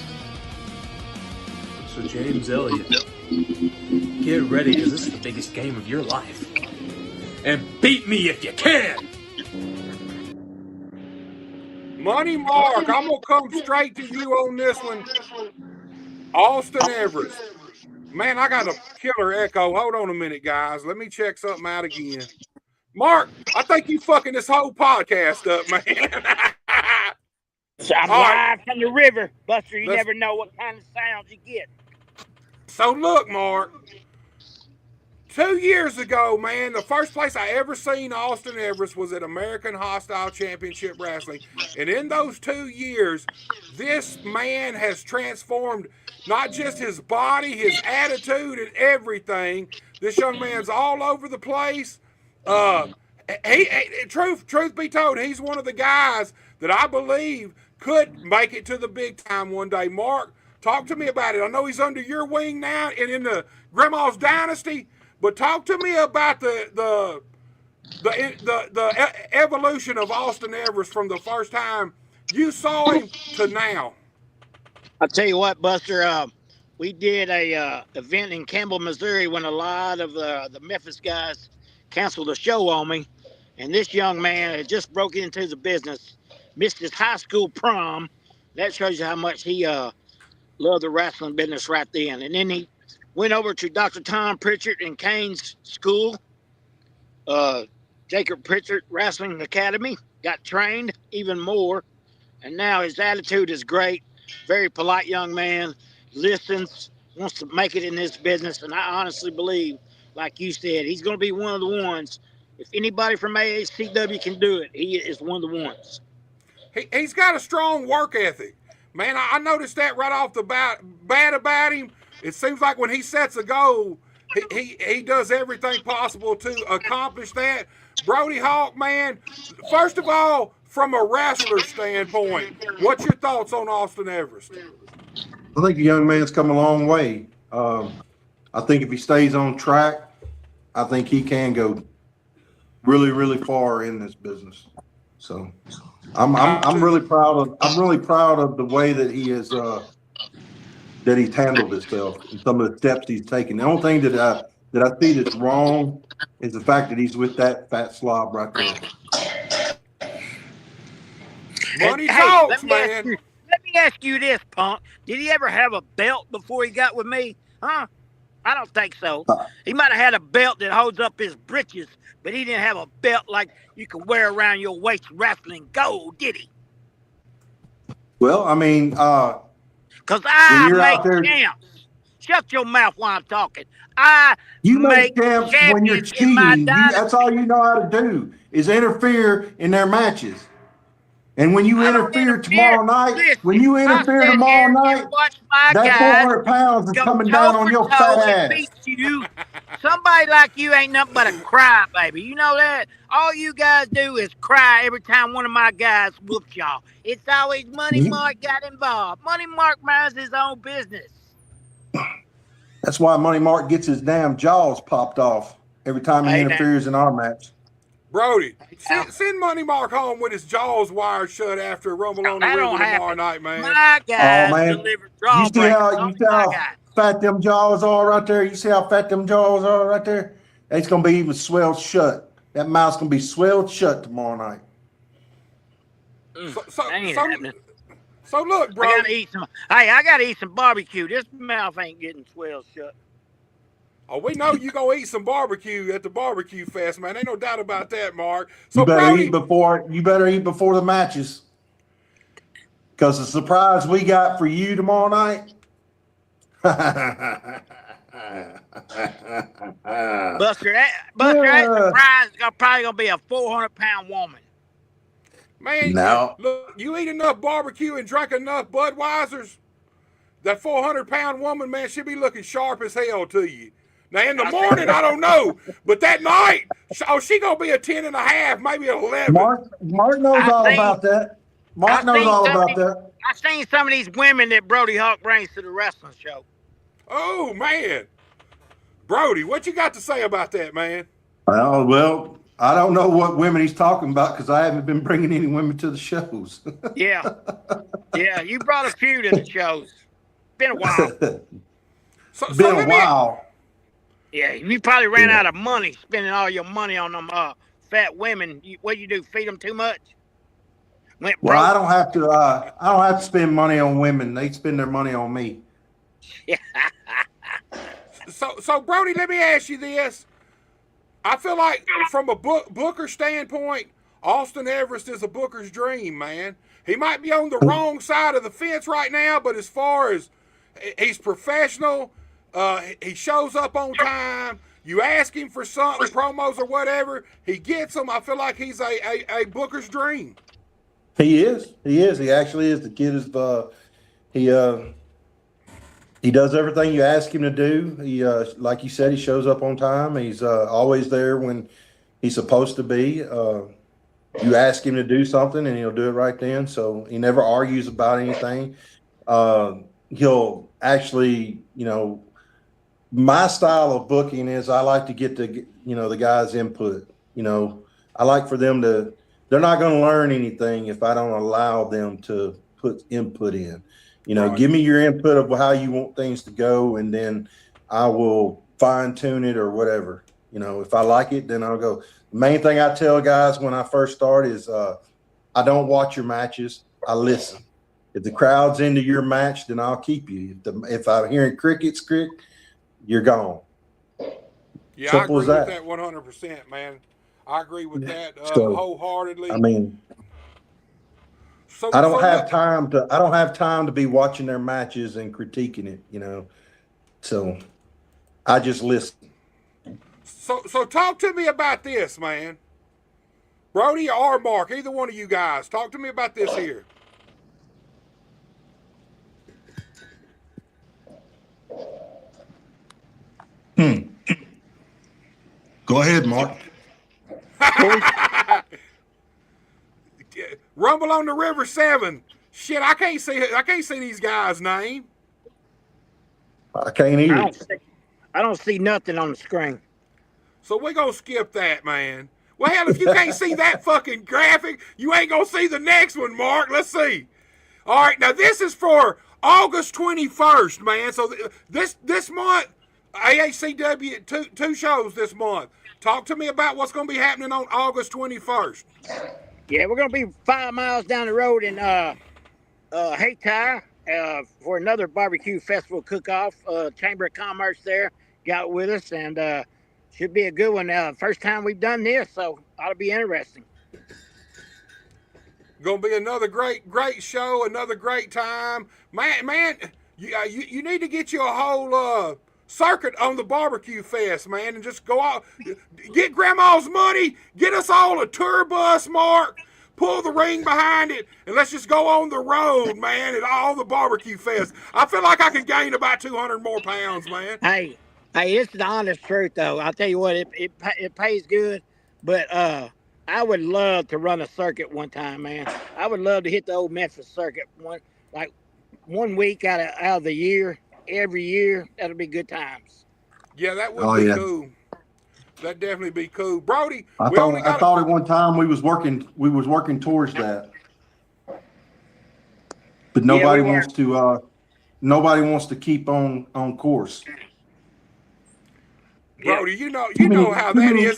So James Elliott, get ready, because this is the biggest game of your life. And beat me if you can. Money Mark, I'm going to come straight to you on this one. Austin Everest. Man, I got a killer echo. Hold on a minute, guys. Let me check something out again. Mark, I think you fucking this whole podcast up, man. I'm live from the river, Buster. You never know what kind of sounds you get. So look, Mark. 2 years ago, man, the first place I ever seen Austin Everest was at American Hostile Championship Wrestling. And in those 2 years, this man has transformed not just his body, his attitude, and everything. This young man's all over the place. Truth be told, he's one of the guys that I believe could make it to the big time one day. Mark, talk to me about it. I know he's under your wing now and in the Grandma's Dynasty. But talk to me about the evolution of Austin Everest from the first time you saw him to now. I'll tell you what, Buster. We did a event in Campbell, Missouri, when a lot of the Memphis guys canceled the show on me, and this young man had just broke into the business, missed his high school prom. That shows you how much he loved the wrestling business right then. And then he went over to Dr. Tom Pritchard and Kane's school, Jacob Pritchard Wrestling Academy, got trained even more, and now his attitude is great. Very polite young man, listens, wants to make it in this business, and I honestly believe, like you said, he's going to be one of the ones. If anybody from AHCW can do it, he is one of the ones. He's got a strong work ethic. Man, I noticed that right off the bat about him. It seems like when he sets a goal, he does everything possible to accomplish that. Brody Hawk, man, first of all, from a wrestler standpoint, what's your thoughts on Austin Everest? I think the young man's come a long way. I think if he stays on track, I think he can go really, really far in this business. So I'm really proud of the way that he is that he's handled himself and some of the steps he's taken. The only thing that I see that's wrong is the fact that he's with that fat slob right there. Money talks, man. Let me ask you this, punk. Did he ever have a belt before he got with me? Huh? I don't think so. He might have had a belt that holds up his britches, but he didn't have a belt like you can wear around your waist wrestling gold, did he? Well, I mean, because I make champs. Shut your mouth while I'm talking. You make champs when you're cheating. That's all you know how to do is interfere in their matches. And when you interfere tomorrow night, that 400 pounds is coming down on your fat ass. Somebody like you ain't nothing but a cry, baby. You know that? All you guys do is cry every time one of my guys whoops y'all. It's always Money Mark got involved. Money Mark minds his own business. That's why Money Mark gets his damn jaws popped off every time he interferes in our match. Brody, send Money Mark home with his jaws wired shut after Rumble on the River tomorrow night, man. My guys deliver jaw you see how fat them jaws are right there? You see how fat them jaws are right there? It's going to be even swelled shut. That mouth's going to be swelled shut tomorrow night. So look, bro. I gotta eat some barbecue. This mouth ain't getting swelled shut. Oh, we know you gonna eat some barbecue at the barbecue fest, man. Ain't no doubt about that, Mark. So you better eat before the matches. Because the surprise we got for you tomorrow night. Buster, that surprise is probably gonna be a 400-pound woman. Man, look, you eat enough barbecue and drink enough Budweisers, that 400-pound woman, man, she'll be looking sharp as hell to you. Now, in the morning, I don't know, but that night, she going to be a 10.5, maybe an 11. Mark knows all about that. Mark knows all about that. I've seen some of these women that Brody Hawk brings to the wrestling show. Oh man, Brody, what you got to say about that, man? Well, I don't know what women he's talking about because I haven't been bringing any women to the shows. Yeah. Yeah, you brought a few to the shows. Been a while. Been a while. Yeah, you probably ran out of money spending all your money on them fat women. What you do? Feed them too much? Well, I don't have to. I don't have to spend money on women. They spend their money on me. So Brody, let me ask you this. I feel like from a Booker standpoint, Austin Everest is a Booker's dream, man. He might be on the wrong side of the fence right now, but as far as he's professional, he shows up on time. You ask him for something, promos or whatever, he gets them. I feel like he's a Booker's dream. He is. He is. He actually is. The kid is. He does everything you ask him to do. He, like you said, he shows up on time. He's always there when he's supposed to be. You ask him to do something, and he'll do it right then. So he never argues about anything. He'll actually, my style of booking is I like to get the guys' input. I like for them to. They're not going to learn anything if I don't allow them to put input in. Right. Give me your input of how you want things to go, and then I will fine tune it or whatever. If I like it, then I'll go. The main thing I tell guys when I first start is I don't watch your matches. I listen. If the crowd's into your match, then I'll keep you. If I'm hearing crickets, you're gone. Yeah, Simple I agree as with that 100%, man. I agree with that wholeheartedly. I mean, I don't have time to be watching their matches and critiquing it, So I just listen. So talk to me about this, man. Brody or Mark, either one of you guys, talk to me about this here. Go ahead, Mark. Rumble on the River 7. Shit, I can't see these guys' name. I can't either. I don't see nothing on the screen. So we're gonna skip that, man. Well, hell, if you can't see that fucking graphic, you ain't gonna see the next one, Mark. Let's see. All right, now this is for August 21st, man. So this month, AHCW two shows this month. Talk to me about what's gonna be happening on August 21st. Yeah, we're gonna be 5 miles down the road in Hayti for another barbecue festival cook-off. Chamber of Commerce there got with us, and should be a good one. First time we've done this, so ought to be interesting. Gonna be another great show, another great time, man. You need to get you a whole circuit on the barbecue fest, man, and just go out, get grandma's money, get us all a tour bus, Mark, pull the ring behind it, and let's just go on the road, man, at all the barbecue fest. I feel like I can gain about 200 more pounds, man. Hey, it's the honest truth, though. I'll tell you what, it pays good, but I would love to run a circuit one time, man. I would love to hit the old Memphis circuit one week out of the year. Every year, that'll be good times. Yeah, that would be cool. That'd definitely be cool, Brody. I thought at one time we was working towards that, but nobody wants to keep on course. Brody, you know how that is.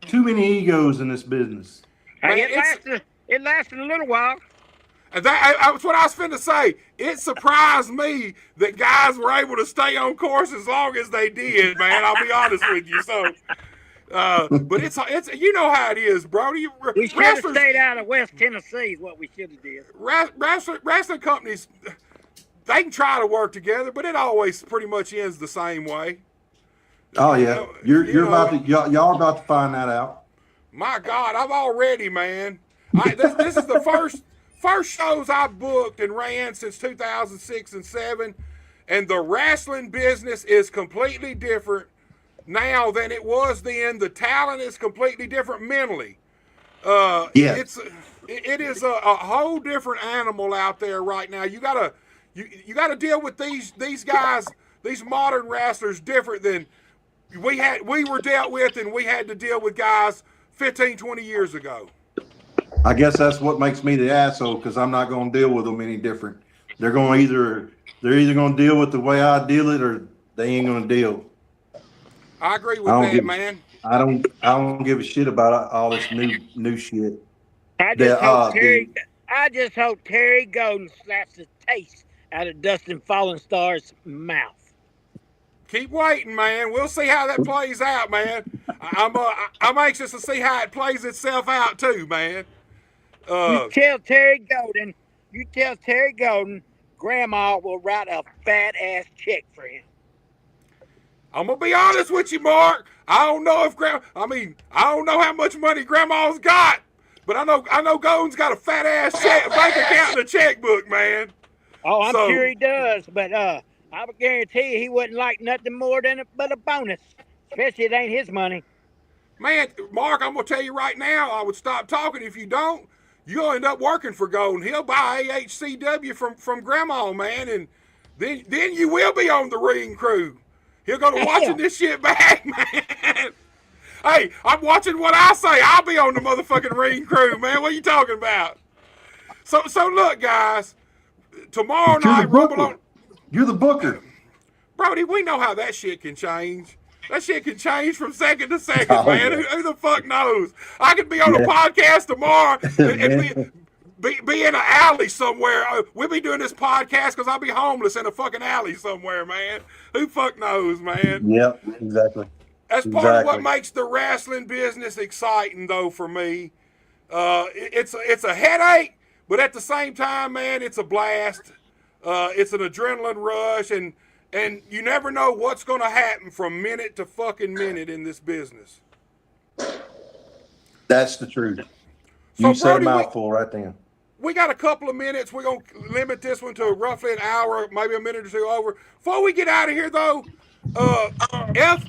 Too many egos in this business. Hey, it lasted a little while. And that's what I was finna say. It surprised me that guys were able to stay on course as long as they did, man. I'll be honest with you. So, but it's you know how it is, Brody. We should have stayed out of West Tennessee. Is what we should have did. Wrestling companies, they can try to work together, but it always pretty much ends the same way. Oh yeah, y'all about to find that out. My God, I've already, man. This is the first shows I booked and ran since 2006 and 7, and the wrestling business is completely different now than it was then. The talent is completely different mentally. It is a whole different animal out there right now. You gotta deal with these guys these modern wrestlers different than we were dealt with, and we had to deal with guys 15, 20 years ago. I guess that's what makes me the asshole, because I'm not going to deal with them any different. They're either going to deal with the way I deal it, or they ain't going to deal. I agree with that, man. I don't give a shit about all this new shit. I just hope Terry Golden slaps the taste out of Dustin Fallen Star's mouth. Keep waiting, man. We'll see how that plays out, man. I'm anxious to see how it plays itself out too, man. You tell Terry Golden, Grandma will write a fat ass check for him. I'm gonna be honest with you, Mark. I don't know how much money Grandma's got, but I know Golden's got a fat ass bank account and a checkbook, man. Oh, I'm sure he does, but I would guarantee you he wouldn't like nothing more than a bonus, especially it ain't his money. Man, Mark, I'm gonna tell you right now, I would stop talking if you don't. You'll end up working for Golden. He'll buy Ahcw from Grandma, man, and then you will be on the ring crew. He'll go to watching this shit back, man. Hey, I'm watching what I say. I'll be on the motherfucking ring crew, man. What are you talking about? So look, guys. Tomorrow night, Rumble on. You're the booker. Brody, we know how that shit can change. That shit can change from second to second, man. Yeah. Who the fuck knows? I could be on a podcast tomorrow and be in an alley somewhere. We'll be doing this podcast because I'll be homeless in a fucking alley somewhere, man. Who fuck knows, man? Yep, exactly. That's part of what makes the wrestling business exciting, though, for me. It's a headache, but at the same time, man, it's a blast. It's an adrenaline rush, and you never know what's going to happen from minute to fucking minute in this business. That's the truth. So, you said Brody, a mouthful right there. We got a couple of minutes. We're going to limit this one to roughly an hour, maybe a minute or two over. Before we get out of here, though, FAFO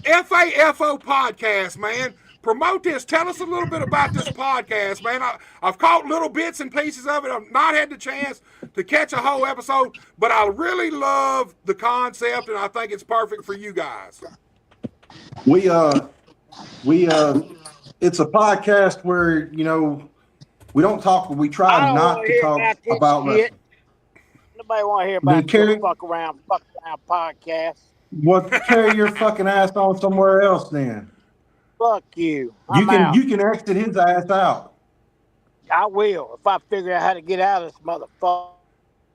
podcast, man. Promote this. Tell us a little bit about this podcast, man. I've caught little bits and pieces of it. I've not had the chance to catch a whole episode, but I really love the concept, and I think it's perfect for you guys. It's a podcast where, we don't talk, we try not to talk about wrestling. Nobody want to hear about this fuck around podcast. Well, carry your fucking ass on somewhere else then. Fuck you. You can exit his ass out. I will if I figure out how to get out of this motherfucker.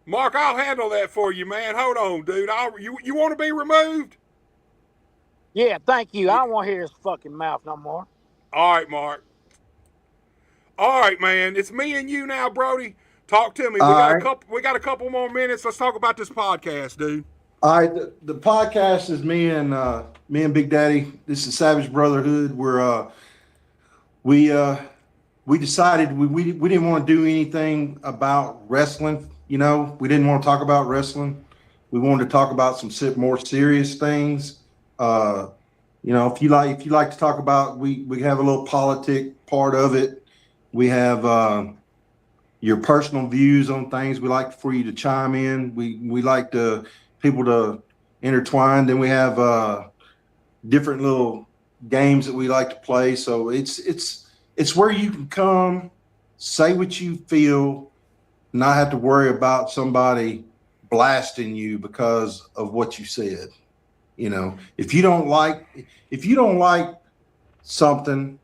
Mark, I'll handle that for you, man. Hold on, dude. You want to be removed? Yeah, thank you. I don't want to hear his fucking mouth no more. All right, Mark. All right, man. It's me and you now, Brody. Talk to me. We got a couple more minutes. Let's talk about this podcast, dude. All right, the podcast is me and Big Daddy. This is Savage Brotherhood. We decided we didn't want to do anything about wrestling. We didn't want to talk about wrestling. We wanted to talk about some more serious things. If you like to talk about, we have a little politic part of it. We have your personal views on things. We like for you to chime in. We like people to intertwine. Then we have different little games that we like to play. So it's where you can come, say what you feel, not have to worry about somebody blasting you because of what you said. If you don't like something,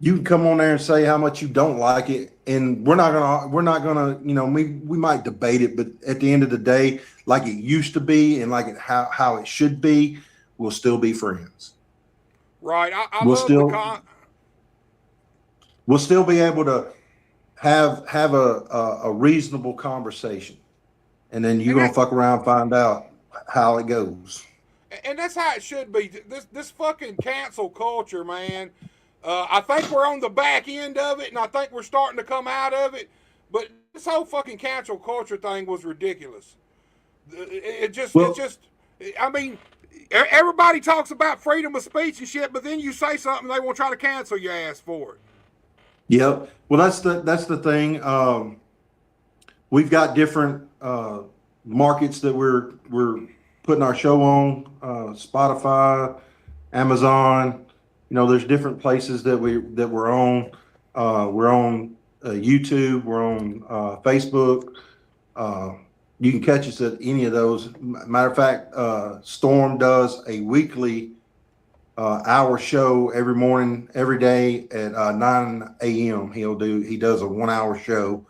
you can come on there and say how much you don't like it, and we're not gonna we might debate it, but at the end of the day, like it used to be and like how it should be, we'll still be friends. Right. We'll still be able to have a reasonable conversation, and then you're gonna fuck around and find out how it goes. And that's how it should be. This fucking cancel culture, man. I think we're on the back end of it, and I think we're starting to come out of it. But this whole fucking cancel culture thing was ridiculous. Everybody talks about freedom of speech and shit, but then you say something, they won't try to cancel your ass for it. Yep. Well, that's the thing. We've got different markets that we're putting our show on Spotify, Amazon. You know, there's different places that we're on. We're on YouTube. We're on Facebook. You can catch us at any of those. Matter of fact, Storm does a weekly hour show every morning, every day at 9 a.m. He does a 1 hour show,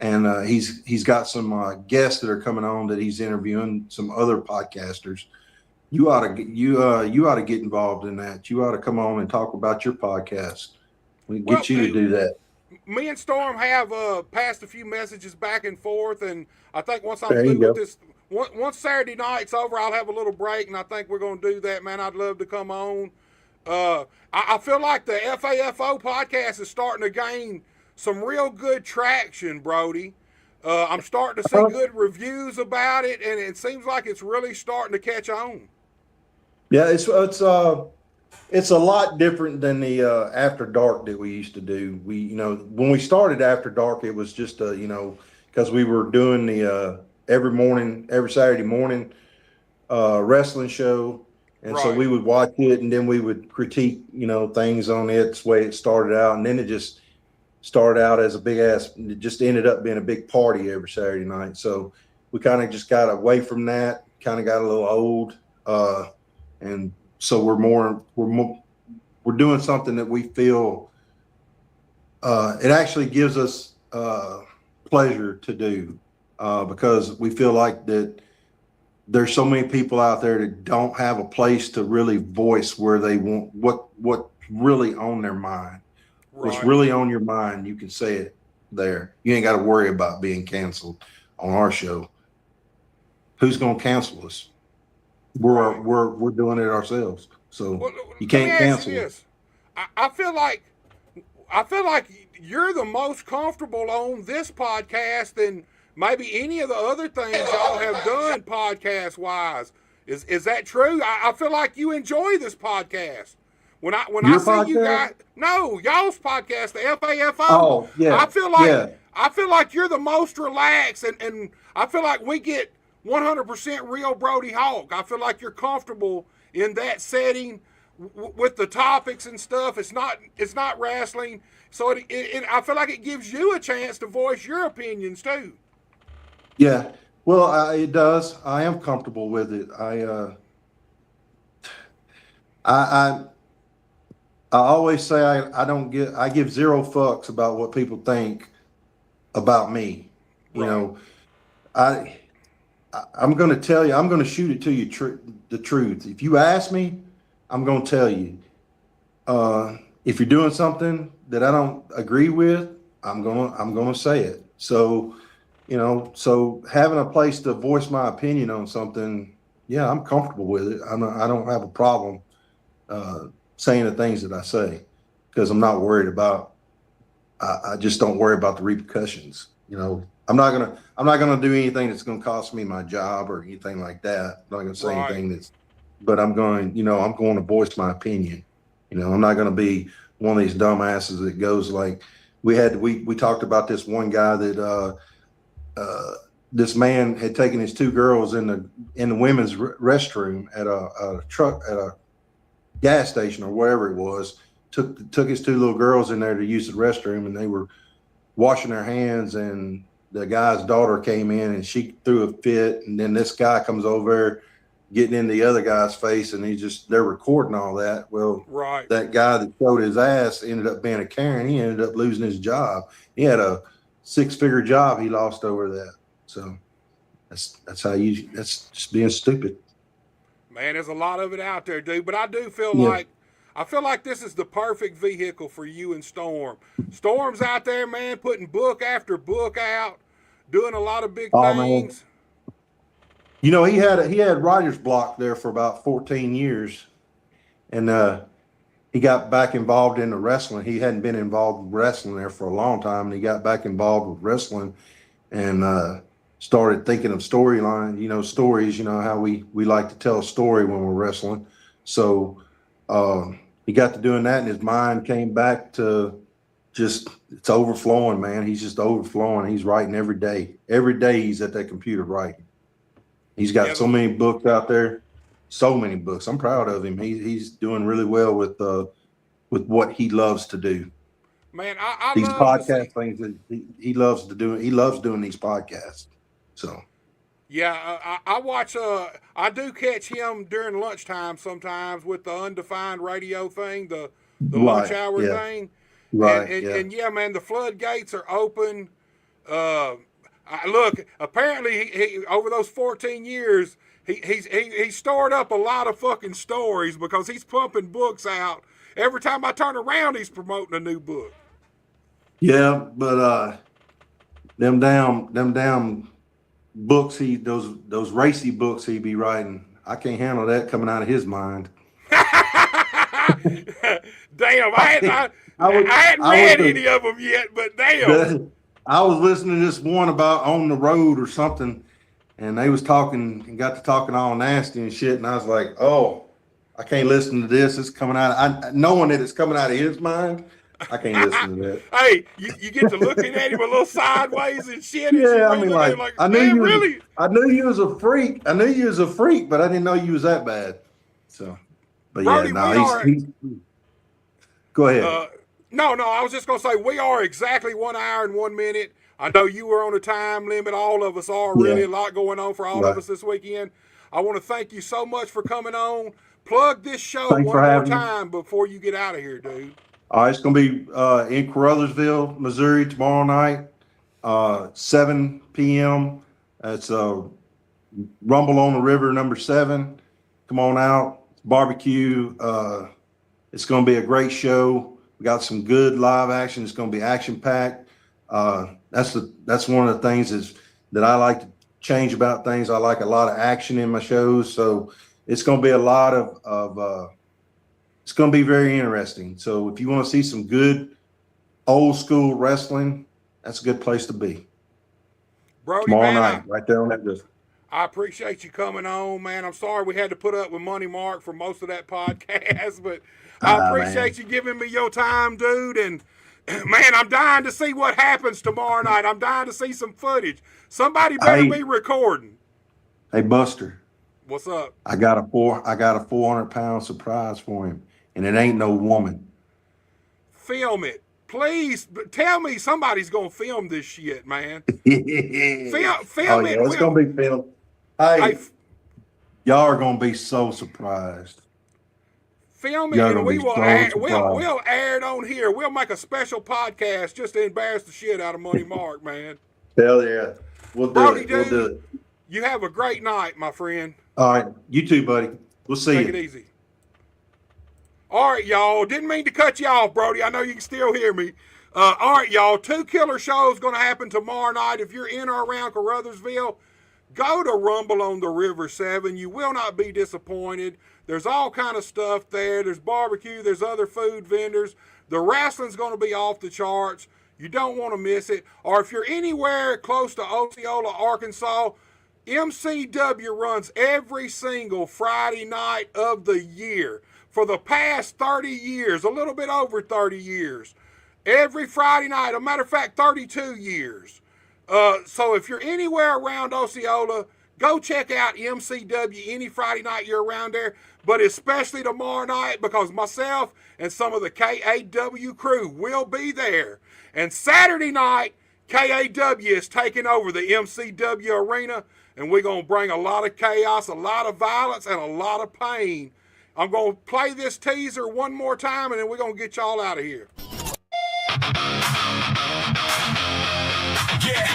and he's got some guests that are coming on that he's interviewing, some other podcasters. You ought to get involved in that. You ought to come on and talk about your podcast. We get you to do that. Me and Storm have passed a few messages back and forth, and I think once I'm There you through with go. this, once Saturday night's over, I'll have a little break, and I think we're going to do that, man. I'd love to come on. I feel like the FAFO podcast is starting to gain some real good traction, Brody. I'm starting to see good reviews about it, and it seems like it's really starting to catch on. Yeah, it's a lot different than the After Dark that we used to do. When we started After Dark, it was just because we were doing the every Saturday morning wrestling show, and so we would watch it and then we would critique things on it. It's the way it started out, and then it just started out as a big ass. It just ended up being a big party every Saturday night. So we kind of just got away from that. Kind of got a little old, and so we're doing something that we feel it actually gives us pleasure to do because we feel like that there's so many people out there that don't have a place to really voice where they want what's really on their mind. What's really on your mind, you can say it there. You ain't got to worry about being canceled on our show. Who's going to cancel us? We're doing it ourselves, so you can't cancel it. I feel like you're the most comfortable on this podcast than maybe any of the other things y'all have done podcast wise. Is that true? I feel like you enjoy this podcast. When I see podcast? you guys, no, y'all's podcast, the FAFO. Oh yeah. I feel like you're the most relaxed, and I feel like we get 100% real Brody Hawk. I feel like you're comfortable in that setting with the topics and stuff. It's not wrestling, so I feel like it gives you a chance to voice your opinions too. Yeah, well, it does. I am comfortable with it. I always say I give zero fucks about what people think about me. I'm going to tell you, I'm going to shoot it to you the truth. If you ask me, I'm going to tell you. If you're doing something that I don't agree with, I'm going to say it. So, so having a place to voice my opinion on something, yeah, I'm comfortable with it. I don't have a problem saying the things that I say because I'm not worried about. I just don't worry about the repercussions. I'm not gonna do anything that's gonna cost me my job or anything like that. I'm not gonna say anything but I'm going to voice my opinion. I'm not gonna be one of these dumbasses that goes like we talked about this one guy that this man had taken his two girls in the women's restroom at a gas station or wherever it was. Took his two little girls in there to use the restroom, and they were washing their hands, and the guy's daughter came in and she threw a fit, and then this guy comes over getting in the other guy's face, and they're recording all that. Well, that guy that showed his ass ended up being a Karen. He ended up losing his job. He had a 6-figure job he lost over that. So that's just being stupid. Man, there's a lot of it out there, dude. But I do feel like this is the perfect vehicle for you and Storm. Storm's out there, man, putting book after book out, doing a lot of big things. Man. He had writer's block there for about 14 years, and he got back involved in the wrestling. He hadn't been involved with wrestling there for a long time, and he got back involved with wrestling and started thinking of storyline, stories, how we like to tell a story when we're wrestling. So he got to doing that, and his mind came back to it's overflowing, man. He's just overflowing. He's writing every day. Every day he's at that computer writing. He's got so many books out there, so many books. I'm proud of him. He's doing really well with what he loves to do. Man, I these love podcast things that he loves to do. He loves doing these podcasts. So. Yeah, I watch. I do catch him during lunchtime sometimes with the undefined radio thing, the lunch hour thing. Right. And yeah, man, the floodgates are open. Look, apparently he over those 14 years, he stored up a lot of fucking stories because he's pumping books out. Every time I turn around, he's promoting a new book. Yeah, but them damn books those racy books he be writing, I can't handle that coming out of his mind. Damn, I hadn't read any of them yet, but damn. I was listening to this one about On the Road or something, and they was talking and got to talking all nasty and shit, and I was like, oh, I can't listen to this. It's coming out, knowing that it's coming out of his mind. I can't listen to that. Hey, you get to looking at him a little sideways and shit. Yeah, I mean, like I knew you was a freak. I knew you was a freak, but I didn't know you was that bad. So, but Brody, yeah, he's go ahead. No, I was just gonna say we are exactly 1 hour and 1 minute. I know you were on a time limit. All of us are. Really a lot going on for all of us this weekend. I want to thank you so much for coming on. Plug this show one more time before you get out of here, dude. All right, it's going to be in Caruthersville, Missouri tomorrow night, 7 p.m. It's Rumble on the River #7. Come on out. It's barbecue. It's going to be a great show. We got some good live action. It's going to be action-packed. That's one of the things that I like to change about things. I like a lot of action in my shows, so it's going to be a lot of it's going to be very interesting. So if you want to see some good old school wrestling, that's a good place to be. Brody, tomorrow night, right there on that list. I appreciate you coming on, man. I'm sorry we had to put up with Money Mark for most of that podcast, but I appreciate you giving me your time, dude. And man, I'm dying to see what happens tomorrow night. I'm dying to see some footage. Somebody better be recording. Hey, Buster. What's up? I got a 400-pound surprise for him, and it ain't no woman. Film it. Please tell me somebody's gonna film this shit, man. film it. It's gonna be filmed. Hey, y'all are gonna be so surprised. Film it, and we will we'll air it on here. We'll make a special podcast just to embarrass the shit out of Money Mark, man. Hell yeah, we'll do it. We'll do it. You have a great night, my friend. All right, you too, buddy. We'll see you. Take it easy. All right, y'all. Didn't mean to cut you off, Brody. I know you can still hear me. All right, y'all. 2 killer shows going to happen tomorrow night. If you're in or around Caruthersville, go to Rumble on the River 7. You will not be disappointed. There's all kind of stuff there. There's barbecue. There's other food vendors. The wrestling's going to be off the charts. You don't want to miss it. Or if you're anywhere close to Osceola, Arkansas, MCW runs every single Friday night of the year for the past 30 years, a little bit over 30 years. Every Friday night, a matter of fact, 32 years. So if you're anywhere around Osceola, go check out MCW any Friday night you're around there, but especially tomorrow night because myself and some of the KAW crew will be there. And Saturday night, KAW is taking over the MCW arena, and we're going to bring a lot of chaos, a lot of violence, and a lot of pain. I'm going to play this teaser one more time, and then we're going to get y'all out of here. Yeah.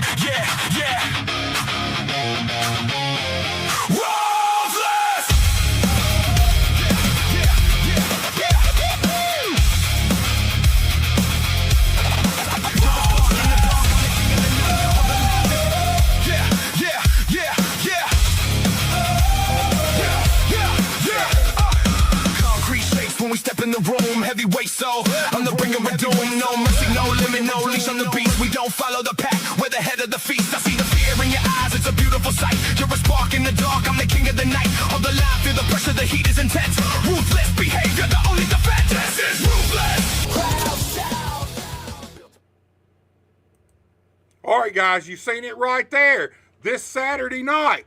When we step in the room, heavyweight, so I'm the bringer of doom. No mercy, no limit, no leash on the beast. We don't follow the pack, we're the head of the feast. I see the fear in your eyes, it's a beautiful sight. You're a spark in the dark, I'm the king of the night. On the line, feel the pressure, the heat is intense. Ruthless behavior, the only defense. This is ruthless. All right, guys, you've seen it right there. This Saturday night,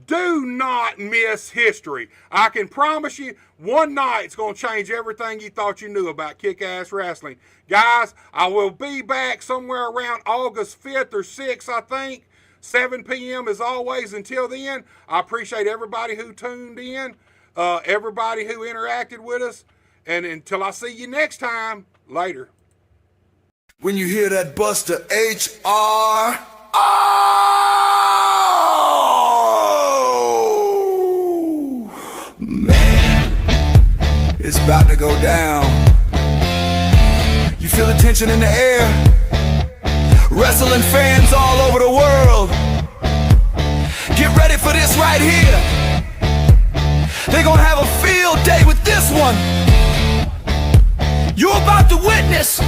Do not miss history. I can promise you, one night's going to change everything you thought you knew about kick-ass wrestling. Guys, I will be back somewhere around August 5th or 6th, I think. 7 p.m. as always. Until then, I appreciate everybody who tuned in, everybody who interacted with us. And until I see you next time, later. When you hear that Buster H.R. Oh, man, it's about to go down. You feel the tension in the air. Wrestling fans all over the world, get ready for this right here. They're gonna have a field day with this one. You're about to witness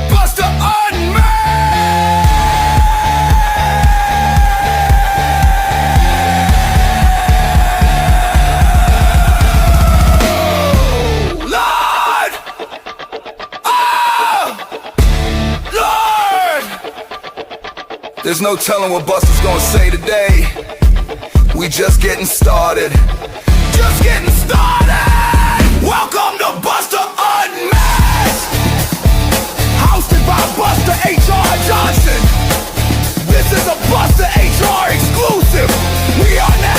Buster Unmasked! Oh, Lord! Oh, Lord! There's no telling what Buster's gonna say today. We just getting started. Just getting started! Welcome to Buster Unmasked! Hosted by Buster H.R. Johnson. This is a Buster H.R. exclusive. We are now